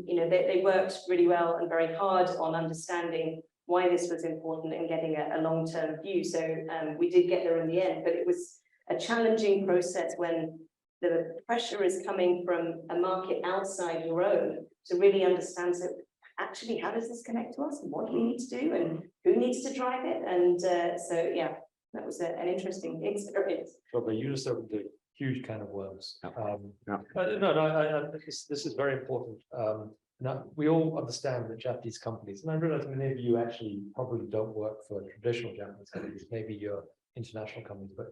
they worked really well and very hard on understanding why this was important and getting a long-term view. So we did get there in the end, but it was a challenging process when the pressure is coming from a market outside your own to really understand, so actually, how does this connect to us? What do we need to do, and who needs to drive it? And so, yeah, that was an interesting experience. So the use of the huge can of worms. This is very important. Now, we all understand that Japanese companies, and I realize many of you actually probably don't work for traditional Japanese companies, maybe you're international companies, but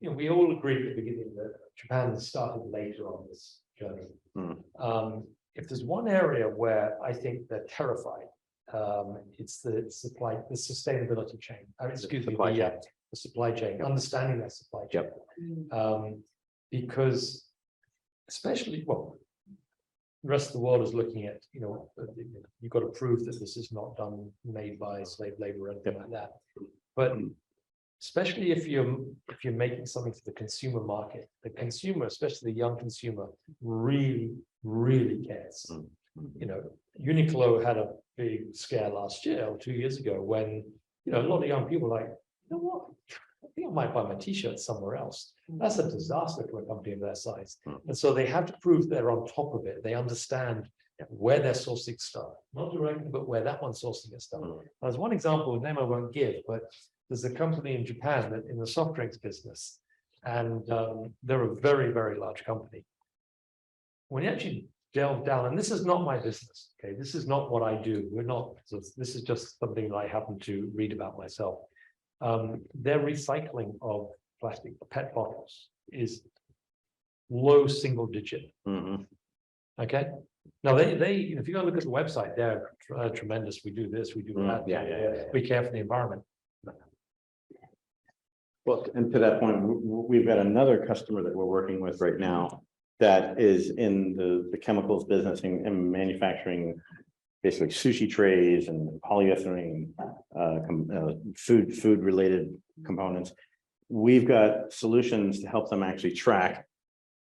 we all agree at the beginning that Japan started later on this journey. If there's one area where I think they're terrified, it's the sustainability chain. The supply chain, understanding that supply chain. Because especially, the rest of the world is looking at, you've got to prove that this is not made by slave labor or anything like that. But especially if you're making something for the consumer market, the consumer, especially the young consumer, really cares. Uniqlo had a big scare last year or 2 years ago when a lot of young people were like, what? I think I might buy my t-shirt somewhere else. That's a disaster for a company of their size. And so they have to prove they're on top of it. They understand where their sourcing stuff, not directly, but where that one's sourcing their stuff. There's one example, a name I won't give, but there's a company in Japan that in the soft drinks business, and they're a very, very large company. When you actually delve down, and this is not my business, okay, this is not what I do. This is just something that I happen to read about myself. Their recycling of plastic PET bottles is low single digit. Okay. Now they if you go look at the website, they're tremendous. We do this, we do that. We care for the environment. Well, and to that point, we've got another customer that we're working with right now that is in the chemicals business and manufacturing basically sushi trays and polyethylene, food related components. We've got solutions to help them actually track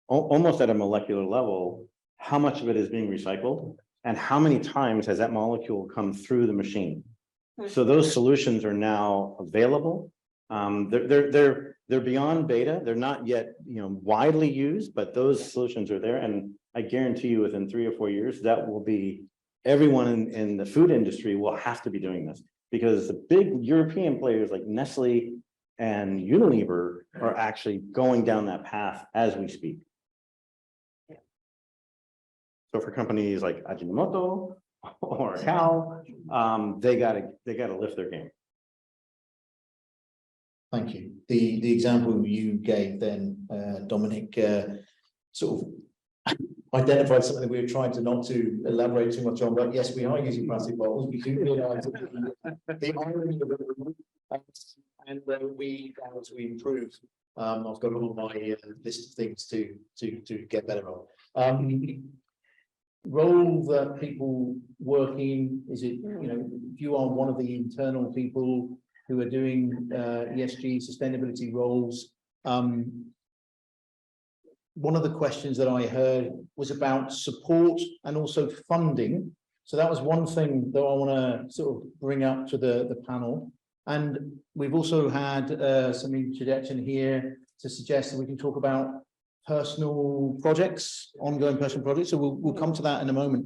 almost at a molecular level how much of it is being recycled and how many times has that molecule come through the machine. So those solutions are now available. They're beyond beta. They're not yet widely used, but those solutions are there. And I guarantee you within 3 or 4 years, that will be everyone in the food industry will have to be doing this, because the big European players like Nestle and Unilever are actually going down that path as we speak. So for companies like Ajinomoto or Cal, they gotta lift their game. Thank you. The example you gave then, Dominic, sort of identified something that we were trying to not to elaborate too much on, but yes, we are using plastic bottles. We do realize the irony of it, and we improve I've got all my list of things to get better on. Role that people working, is it, you know, if you are one of the internal people who are doing ESG sustainability roles, one of the questions that I heard was about support and also funding. So that was one thing that I want to sort of bring up to the panel. And we've also had some introduction here to suggest that we can talk about personal projects, ongoing personal projects. So we'll come to that in a moment.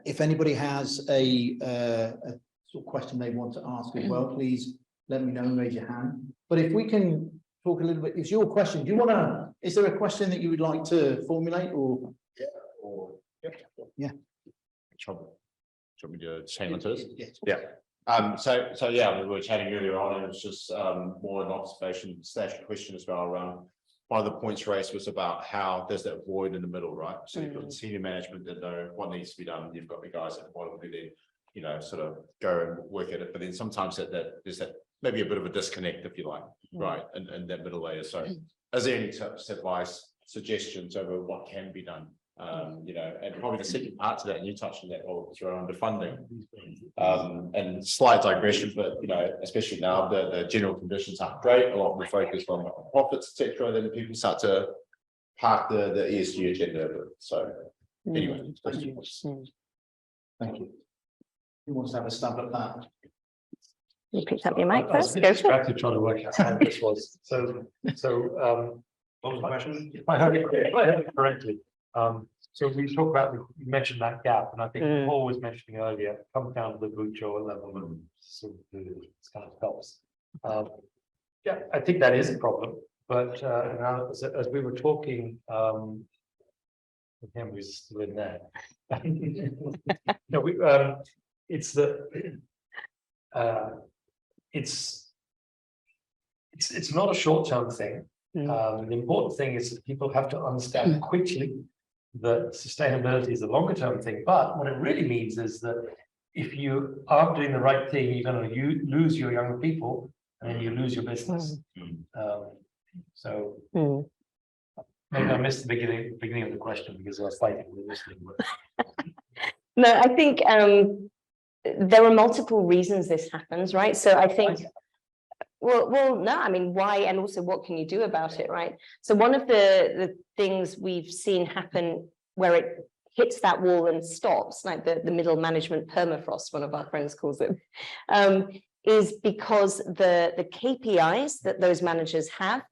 If anybody has a sort of question they want to ask as well, please let me know and raise your hand. But if we can talk a little bit, is your question, do you want to, is there a question that you would like to formulate or? Yeah. Trouble. Do you want me to say what it is? Yes. Yeah. So yeah, we were chatting earlier on, and it was just more an observation / question as well around one of the points raised was about how there's that void in the middle, right? So you've got the senior management that know what needs to be done. You've got the guys at the bottom who then, you know, sort of go and work at it. But then sometimes that there's that maybe a bit of a disconnect, if you like, right? And that middle layer. So is there any tips, advice, suggestions over what can be done? You know, and probably the second part to that, and you touched on that, was around the funding. And slight digression, but you know, especially now the general conditions aren't great, a lot more focused on profits, etc. Then people start to park the ESG agenda. So anyway, Thank you. Who wants to have a stab at that? You picked up your mic I was first, go for it. distracted trying to work out how this was. So What was the question? if I heard it correctly. So we talked about, you mentioned that gap, and I think Paul was mentioning earlier, comes down to the bourgeois level and sort of this kind of helps. Yeah, I think that is a problem, but now, as we were talking, him who's still in there. No, it's the it's not a short-term thing. The important thing is that people have to understand quickly that sustainability is a longer term thing. But what it really means is that if you aren't doing the right thing, you're going to lose your younger people and then you lose your business. So maybe I missed the beginning of the question because I was fighting with listening. No, I think there are multiple reasons this happens, right? So I think, well, no, I mean, why, and also what can you do about it, right? So one of the things we've seen happen where it hits that wall and stops, like the middle management permafrost, one of our friends calls it, is because the KPIs that those managers have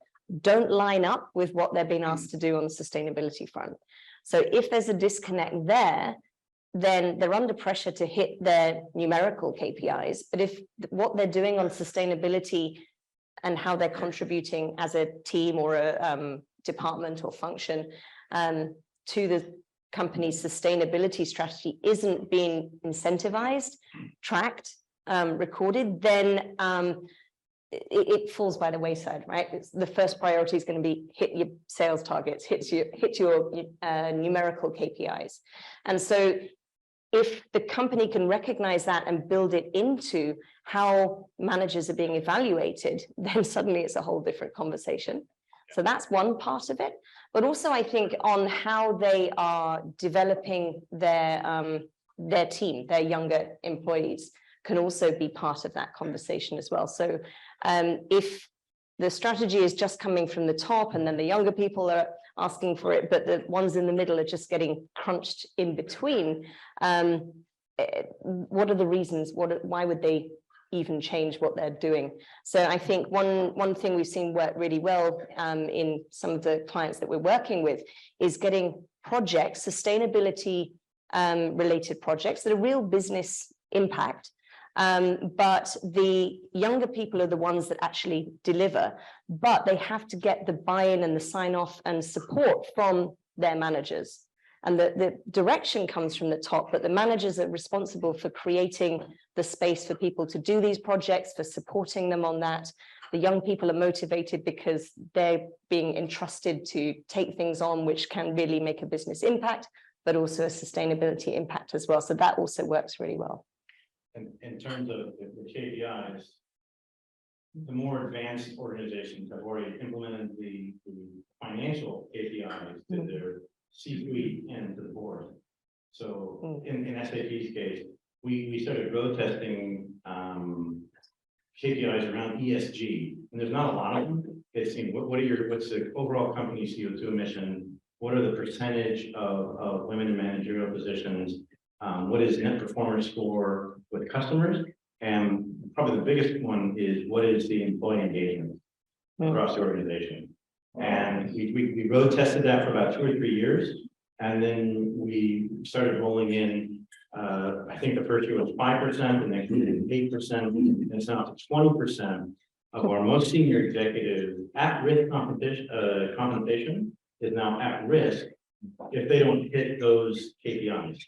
don't line up with what they're being asked to do on the sustainability front. So if there's a disconnect there, then they're under pressure to hit their numerical KPIs. But if what they're doing on sustainability and how they're contributing as a team or a department or function to the company's sustainability strategy isn't being incentivized, tracked, recorded, then it falls by the wayside, right? The first priority is going to be hit your sales targets, hit your numerical KPIs. And so if the company can recognize that and build it into how managers are being evaluated, then suddenly it's a whole different conversation. So that's one part of it. But also I think on how they are developing their team, their younger employees, can also be part of that conversation as well. So if the strategy is just coming from the top and then the younger people are asking for it, but the ones in the middle are just getting crunched in between, what are the reasons? Why would they even change what they're doing? So I think one thing we've seen work really well in some of the clients that we're working with is getting projects, sustainability related projects that are real business impact. But the younger people are the ones that actually deliver, but they have to get the buy-in and the sign-off and support from their managers. And the direction comes from the top, but the managers are responsible for creating the space for people to do these projects, for supporting them on that. The young people are motivated because they're being entrusted to take things on which can really make a business impact, but also a sustainability impact as well. So that also works really well. In terms of the KPIs, the more advanced organizations have already implemented the financial KPIs to their C-suite and to the board. So in SAP's case, we started road testing KPIs around ESG, and there's not a lot of them. It's what's the overall company CO2 emission? What are the percentage of women in managerial positions? What is net performance score with customers? And probably the biggest one is what is the employee engagement across the organization? And we road tested that for about 2 or 3 years. And then we started rolling in, I think the first year was 5%, the next year was 8%, and it's now to 20% of our most senior executives at risk compensation is now at risk if they don't hit those KPIs.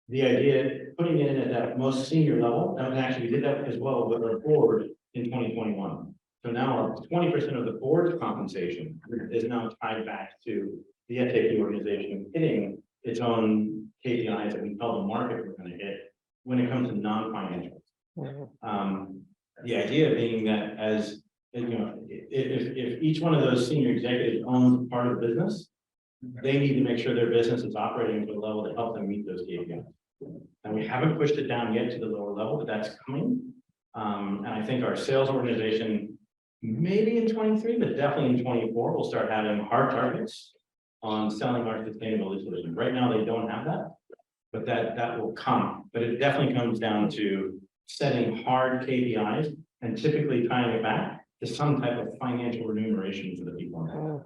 The idea, putting it in at that most senior level, that was actually, we did that as well with our board in 2021. So now 20% of the board's compensation is now tied back to the SAP organization hitting its own KPIs that we tell the market we're going to hit when it comes to non-financial. The idea being that as you know, if each one of those senior executives owns part of the business, they need to make sure their business is operating to a level to help them meet those KPIs. And we haven't pushed it down yet to the lower level, but that's coming. And I think our sales organization, maybe in 23, but definitely in 24, will start having hard targets on selling our sustainability solutions. Right now, they don't have that, but that will come. But it definitely comes down to setting hard KPIs and typically tying it back to some type of financial remuneration for the people.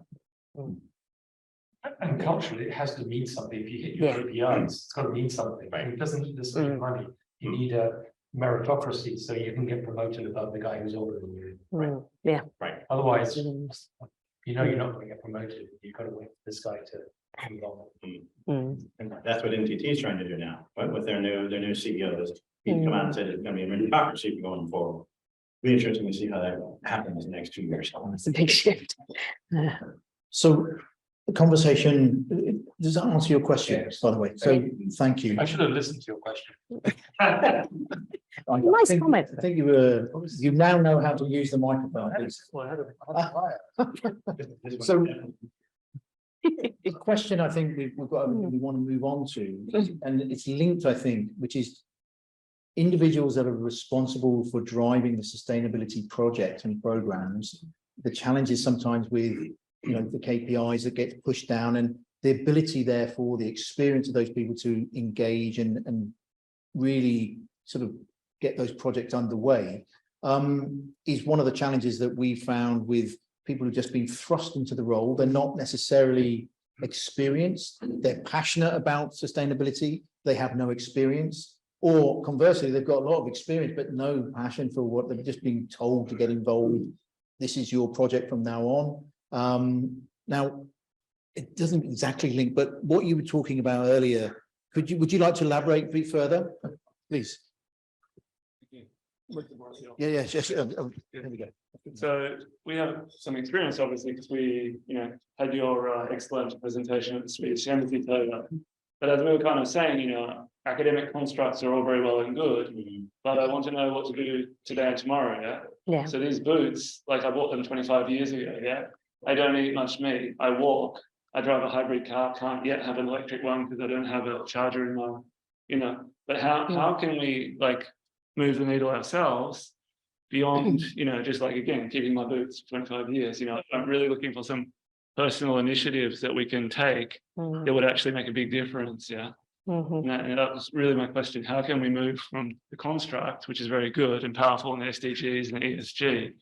And culturally, it has to mean something. If you hit your KPIs, it's got to mean something. Right? It doesn't just need money. You need a meritocracy so you can get promoted above the guy who's older than you. Right? Yeah. Right. Otherwise, you know you're not going to get promoted. You've got to wait for this guy to move on. And that's what NTT is trying to do now, but with their new CEO, he's come out and said it's going to be a meritocracy going forward. Be interesting to see how that happens in the next 2 years. It's a big shift. So the conversation, does that answer your question, by the way? So thank you. I should have listened to your question. Nice comment. I think you now know how to use the microphone. So the question I think we want to move on to, and it's linked, I think, which is individuals that are responsible for driving the sustainability projects and programs. The challenge is sometimes with the KPIs that get pushed down, and the ability, therefore, the experience of those people to engage and really sort of get those projects underway is one of the challenges that we found with people who've just been thrust into the role. They're not necessarily experienced. They're passionate about sustainability. They have no experience. Or conversely, they've got a lot of experience, but no passion for what they've just been told to get involved. This is your project from now on. Now, it doesn't exactly link, but what you were talking about earlier, would you like to elaborate a bit further, please? Yeah. There we go. So we have some experience, obviously, because we, had your excellent presentation at the Swedish Embassy, Tove. But as we were kind of saying, academic constructs are all very well and good, but I want to know what to do today and tomorrow. Yeah. So these boots, like I bought them 25 years ago. Yeah. I don't eat much meat. I walk. I drive a hybrid car. Can't yet have an electric one because I don't have a charger in my, But how can we move the needle ourselves beyond, just again, keeping my boots for 25 years? I'm really looking for some personal initiatives that we can take that would actually make a big difference. Yeah. And that was really my question. How can we move from the construct, which is very good and powerful in the SDGs and the ESG,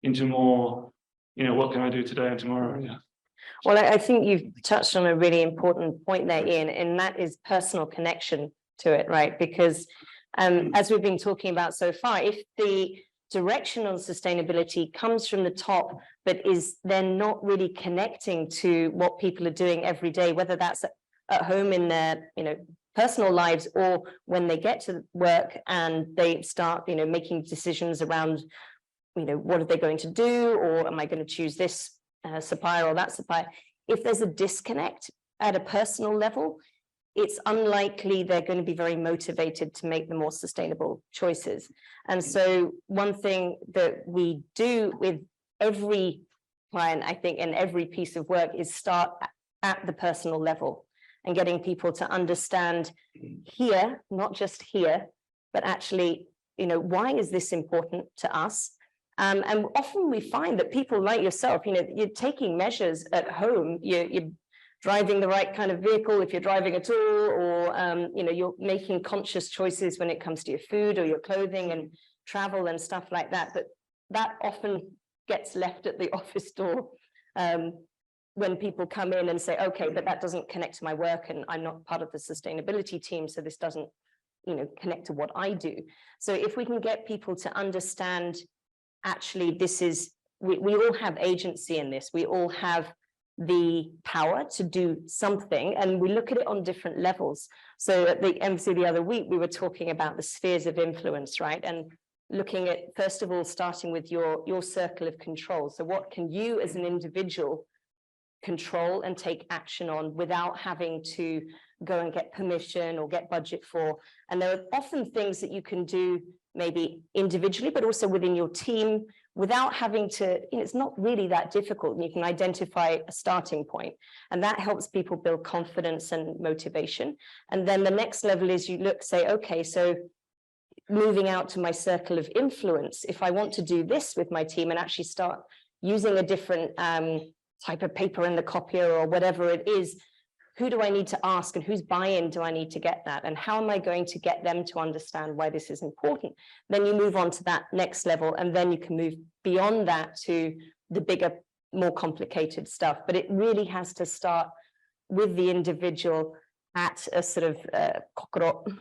into more, what can I do today and tomorrow? Yeah. Well, I think you've touched on a really important point there, Ian, and that is personal connection to it, right? Because as we've been talking about so far, if the direction on sustainability comes from the top, but is then not really connecting to what people are doing every day, whether that's at home in their, personal lives, or when they get to work and they start, making decisions around, what are they going to do, or am I going to choose this supplier or that supplier? If there's a disconnect at a personal level, it's unlikely they're going to be very motivated to make the more sustainable choices. And so one thing that we do with every client, I think, in every piece of work is start at the personal level and getting people to understand here, not just here, but actually, you know, why is this important to us? And often we find that people like yourself, you know, you're taking measures at home, you're driving the right kind of vehicle if you're driving at all, or, you know, you're making conscious choices when it comes to your food or your clothing and travel and stuff like that. But that often gets left at the office door when people come in and say, okay, but that doesn't connect to my work and I'm not part of the sustainability team, so this doesn't, you know, connect to what I do. So if we can get people to understand, actually, this is, we all have agency in this, we all have the power to do something, and we look at it on different levels. So at the MC the other week, we were talking about the spheres of influence, right? And looking at, first of all, starting with your circle of control. So what can you as an individual control and take action on without having to go and get permission or get budget for? And there are often things that you can do maybe individually, but also within your team without having to, you know, it's not really that difficult. You can identify a starting point, and that helps people build confidence and motivation. And then the next level is you look, say, okay, so moving out to my circle of influence, if I want to do this with my team and actually start using a different type of paper in the copier or whatever it is, who do I need to ask and whose buy-in do I need to get that? And how am I going to get them to understand why this is important? Then you move on to that next level, and then you can move beyond that to the bigger, more complicated stuff. But it really has to start with the individual at a sort of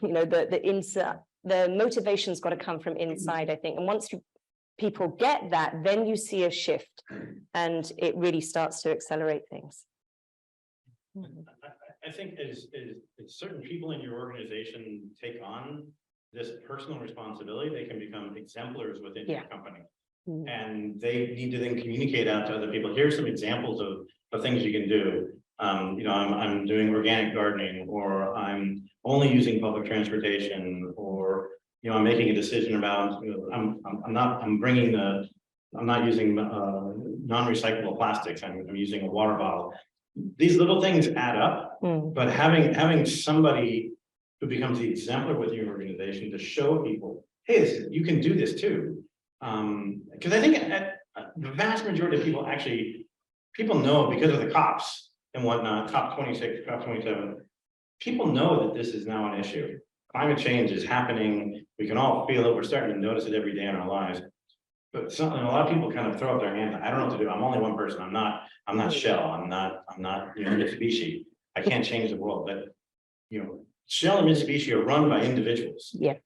you know, the inside. The motivation's got to come from inside, I think. And once people get that, then you see a shift and it really starts to accelerate things. I think as certain people in your organization take on this personal responsibility, they can become exemplars within your company. And they need to then communicate out to other people. Here's some examples of things you can do. You know, I'm doing organic gardening, or I'm only using public transportation, or, you know, I'm making a decision about, you know, I'm not using non-recyclable plastics. I'm using a water bottle. These little things add up, but having somebody who becomes the exemplar with your organization to show people, hey, you can do this too. Because I think the vast majority of people know, because of the COPs and whatnot, COP 26, COP 27, people know that this is now an issue. Climate change is happening. We can all feel it. We're starting to notice it every day in our lives. But a lot of people kind of throw up their hands. I don't know what to do. I'm only one person. I'm not Shell. I'm not, you know, Mitsubishi. I can't change the world. But, you know, Shell and Mitsubishi are run by individuals. Yeah.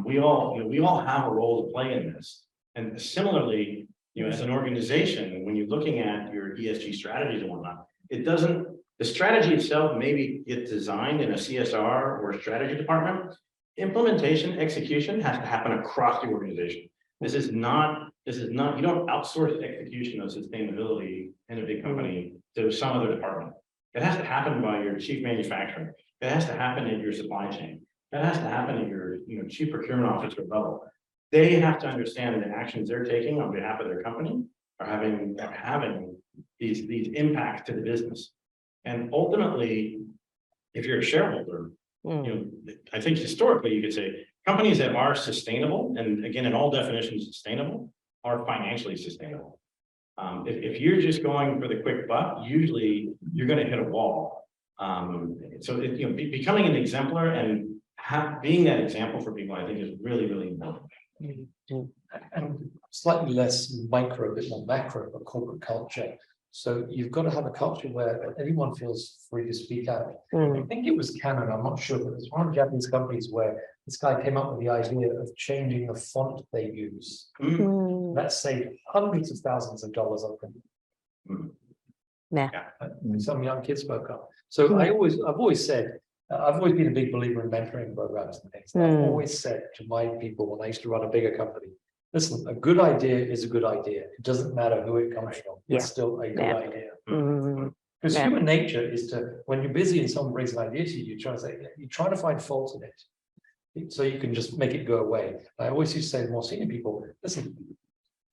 We all have a role to play in this. And similarly, you know, as an organization, when you're looking at your ESG strategies and whatnot, the strategy itself maybe get designed in a CSR or a strategy department. Implementation, execution has to happen across the organization. This is not, you don't outsource execution of sustainability in a big company to some other department. It has to happen by your chief manufacturer. It has to happen in your supply chain. It has to happen at your, you know, chief procurement officer level. They have to understand the actions they're taking on behalf of their company are having these impacts to the business. And ultimately, if you're a shareholder, you know, I think historically you could say companies that are sustainable, and again, in all definitions, sustainable, are financially sustainable. If you're just going for the quick buck, usually you're going to hit a wall. So you know, becoming an exemplar and being that example for people, I think, is really, really important. And slightly less micro, a bit more macro, but corporate culture. So you've got to have a culture where everyone feels free to speak out. I think it was Canon, I'm not sure, but it's one of the Japanese companies where this guy came up with the idea of changing the font they use. That saved hundreds of thousands of dollars on them. Yeah. Some young kids spoke up. So I've always said, I've always been a big believer in mentoring programs and things. I've always said to my people when I used to run a bigger company, listen, a good idea is a good idea. It doesn't matter who it comes from. It's still a good idea. Because Yeah. human nature is to, when you're busy and someone brings an idea to you, you try to say, you try to find fault in it. So you can just make it go away. I always used to say to more senior people, listen,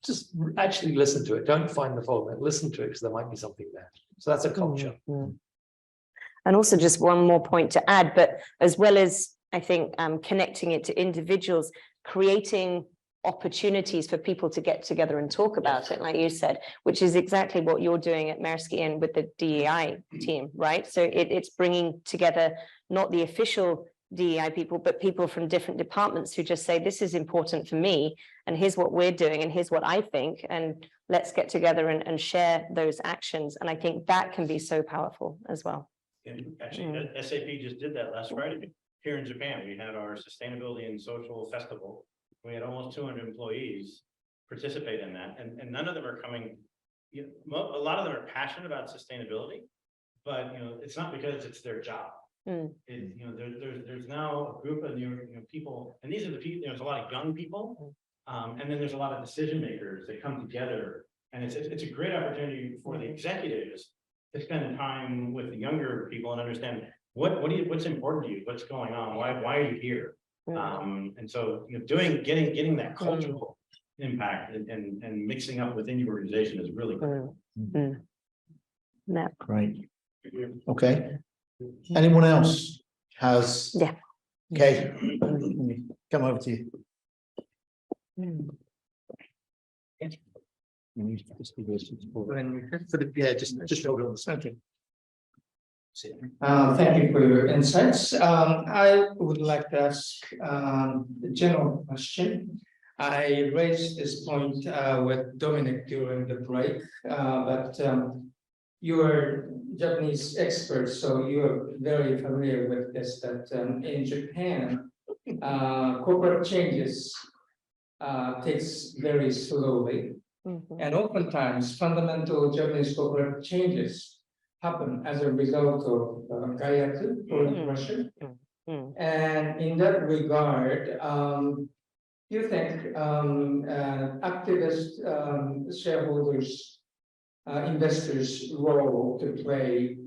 just actually listen to it. Don't find the fault, but listen to it because there might be something there. So that's a culture. And also just one more point to add, but as well as I think connecting it to individuals, creating opportunities for people to get together and talk about it, like you said, which is exactly what you're doing at Maersk and with the DEI team, right? So it's bringing together not the official DEI people, but people from different departments who just say, this is important for me, and here's what we're doing, and here's what I think, and let's get together and share those actions. And I think that can be so powerful as well. And actually, SAP just did that last Friday here in Japan. We had our sustainability and social festival. We had almost 200 employees participate in that, and none of them are coming. A lot of them are passionate about sustainability, but it's not because it's their job. There's now a group of people, and these are the people. There's a lot of young people, and then there's a lot of decision makers that come together, and it's a great opportunity for the executives to spend time with the younger people and understand what's important to you, what's going on, why are you here, and so getting that cultural impact and mixing up within your organization is really critical. Yeah. Great. Okay. Anyone else has? Yeah. Okay. Come over to you. Yeah, just hold on. Okay. Thank you for your insights. I would like to ask a general question. I raised this point with Dominic during the break, but you're Japanese expert, so you're very familiar with this, that in Japan, corporate changes takes very slowly. And oftentimes fundamental Japanese corporate changes happen as a result of gaiatsu, foreign pressure. And in that regard, do you think activist shareholders, investors' role to play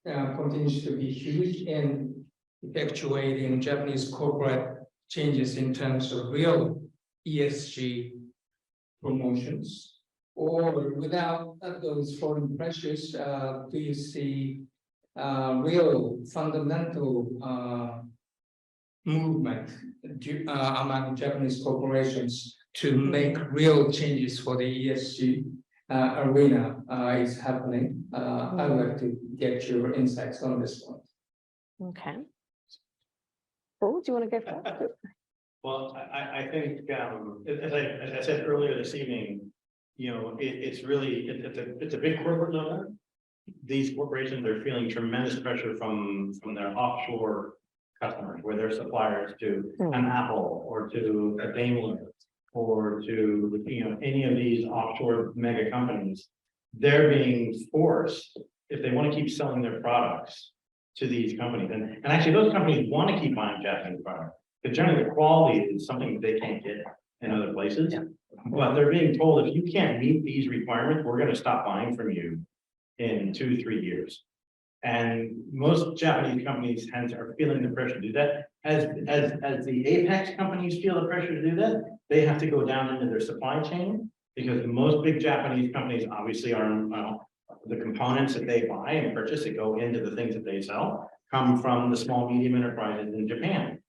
continues to be huge in effectuating Japanese corporate changes in terms of real ESG promotions, or without those foreign pressures, do you see real fundamental movement among Japanese corporations to make real changes for the ESG arena is happening? I'd like to get your insights on this one. Okay. Paul, do you want to go first? Well, I think, as I said earlier this evening, it's a big corporate level. These corporations are feeling tremendous pressure from their offshore customers, where they're suppliers to an Apple or to a Daimler or to any of these offshore mega companies. They're being forced, if they want to keep selling their products to these companies, and actually those companies want to keep buying Japanese products. But generally, the quality is something that they can't get in other places. But they're being told, if you can't meet these requirements, we're going to stop buying from you in 2-3 years. And most Japanese companies hence are feeling the pressure to do that. As the apex companies feel the pressure to do that, they have to go down into their supply chain, because the most big Japanese companies obviously are the components that they buy and purchase that go into the things that they sell come from the small medium enterprises in Japan.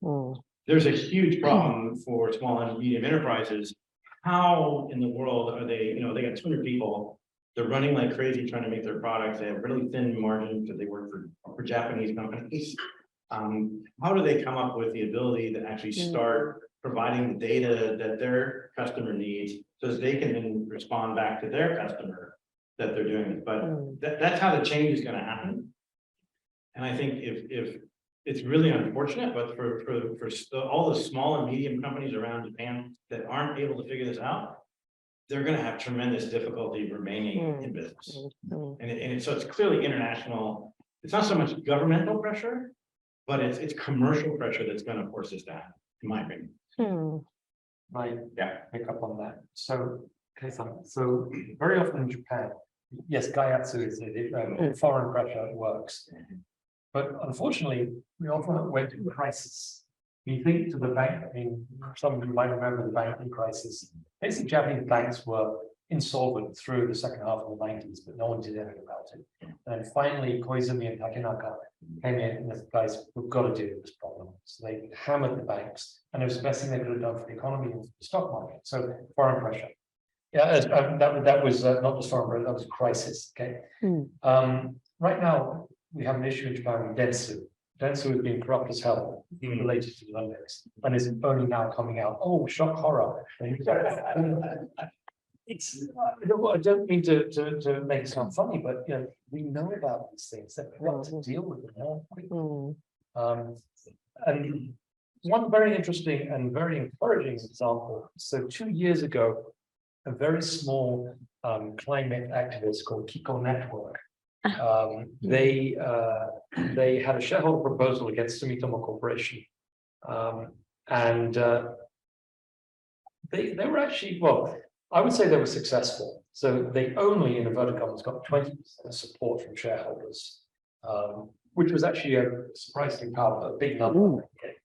There's a huge problem for small and medium enterprises. How in the world are they, they got 200 people, they're running like crazy trying to make their products, they have really thin margins because they work for Japanese companies. How do they come up with the ability to actually start providing the data that their customer needs so that they can then respond back to their customer that they're doing it? But that's how the change is going to happen. And I think if it's really unfortunate, but for all the small and medium companies around Japan that aren't able to figure this out, they're going to have tremendous difficulty remaining in business. And so it's clearly international. It's not so much governmental pressure, but it's commercial pressure that's going to force this down, in my opinion. Right. Yeah. Pick up on that. So, so very often in Japan, yes, Gaiatsu is it, foreign pressure works. But unfortunately, we often went into crisis. You think to the bank, I mean, some of you might remember the banking crisis. Basically, Japanese banks were insolvent through the second half of the 90s, but no one did anything about it. And finally, Koizumi and Takenaka came in and said, guys, we've got to deal with this problem. So they hammered the banks, and it was the best thing they could have done for the economy and the stock market. So foreign pressure. Yeah, that was not just foreign pressure, that was a crisis. Okay. Right now, we have an issue in Japan with Dentsu. Dentsu has been corrupt as hell related to the Olympics, and is only now coming out. Oh, shock horror! It's I don't mean to make it sound funny, but you know we know about these things. That we've got to deal with them more quickly. And one very interesting and very encouraging example. So 2 years ago, a very small climate activist called Kiko Network. They had a shareholder proposal against Sumitomo Corporation, and they were actually, well, I would say they were successful. So they only, in inverted commas, got 20% support from shareholders, which was actually a surprisingly powerful, a big number. Okay.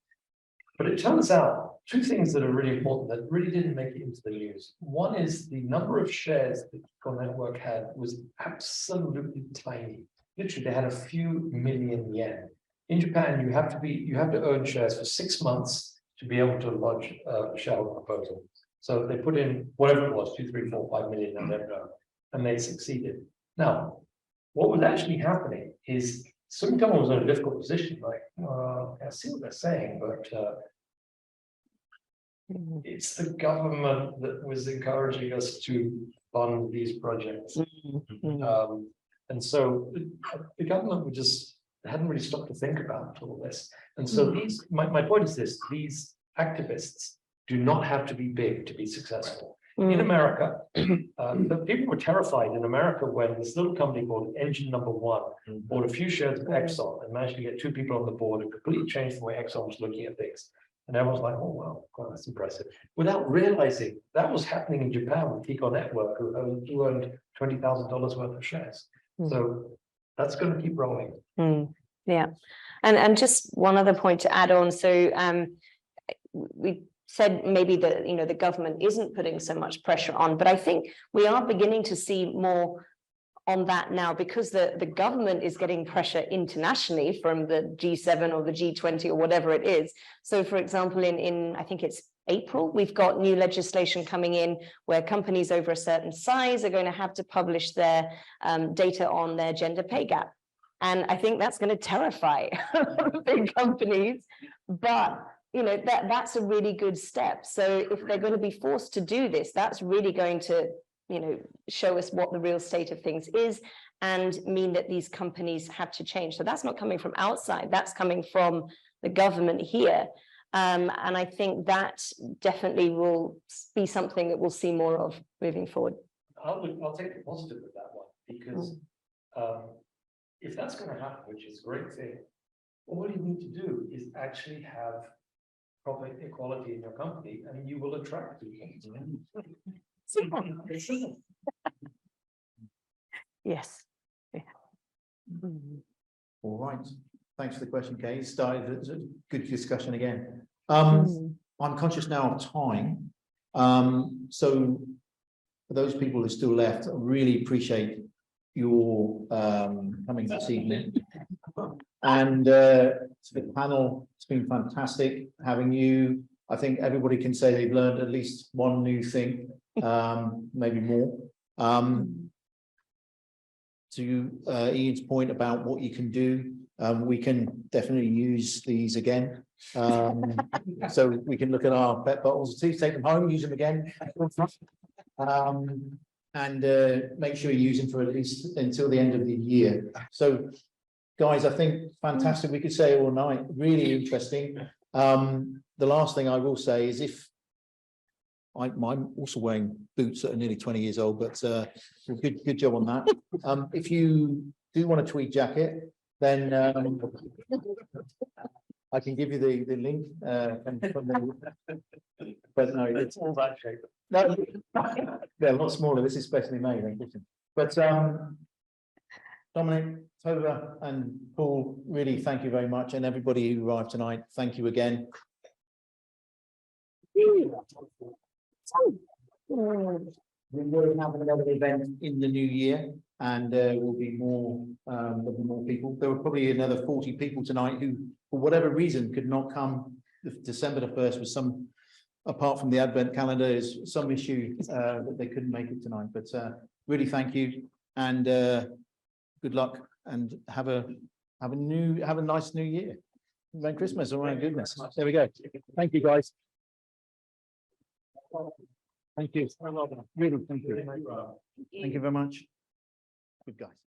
But it turns out two things that are really important that really didn't make it into the news. One is the number of shares that Kiko Network had was absolutely tiny. Literally, they had a few million yen. In Japan, you have to own shares for 6 months to be able to lodge a shareholder proposal. So they put in whatever it was, 2, 3, 4, 5 million, I don't know, and they succeeded. Now, what was actually happening is Sumitomo was in a difficult position. Like, I see what they're saying, but it's the government that was encouraging us to fund these projects. And so the government hadn't really stopped to think about all this. And so my point is this, these activists do not have to be big to be successful. In America, the people were terrified in America when this little company called Engine Number One bought a few shares of Exxon and managed to get 2 people on the board and completely changed the way Exxon was looking at things. And everyone's like, oh, wow, God, that's impressive. Without realizing that was happening in Japan with Kiko Network, who owned $20,000 worth of shares. So that's going to keep rolling. Yeah. And just one other point to add on. So we said maybe that, you know, the government isn't putting so much pressure on, but I think we are beginning to see more on that now because the government is getting pressure internationally from the G7 or the G20 or whatever it is. So for example, in I think it's April, we've got new legislation coming in where companies over a certain size are going to have to publish their data on their gender pay gap. And I think that's going to terrify big companies, but you know, that's a really good step. So if they're going to be forced to do this, that's really going to, you know, show us what the real state of things is and mean that these companies have to change. So that's not coming from outside, that's coming from the government here. And I think that definitely will be something that we'll see more of moving forward. I'll take the positive with that one, because if that's going to happen, which is a great thing, all you need to do is actually have proper equality in your company, and you will attract people. Yes. Yeah. All right. Thanks for the question, Kay. Started a good discussion again. I'm conscious now of time. So for those people who are still left, I really appreciate your coming this evening. And to the panel, it's been fantastic having you. I think everybody can say they've learned at least one new thing, maybe more. To Ian's point about what you can do, we can definitely use these again. So we can look at our pet bottles, take them home, use them again. And make sure you use them for at least until the end of the year. So guys, I think fantastic. We could say all night, really interesting. The last thing I will say is I'm also wearing boots that are nearly 20 years old, but good job on that. If you do want a tweed jacket, then I can give you the link. But no, it's all that shape. No, they're a lot smaller. This is specially made. But Dominic, Tove and Paul, really thank you very much, and everybody who arrived tonight, thank you again. We will have another event in the new year, and there will be more people. There were probably another 40 people tonight who, for whatever reason, could not come. December the 1st was apart from the Advent calendar, is some issue that they couldn't make it tonight. But really thank you, and good luck, and have a nice new year. Merry Christmas, all right, goodness. There we go. Thank you, guys. Thank you. Really, thank you. Thank you very much. Good guys.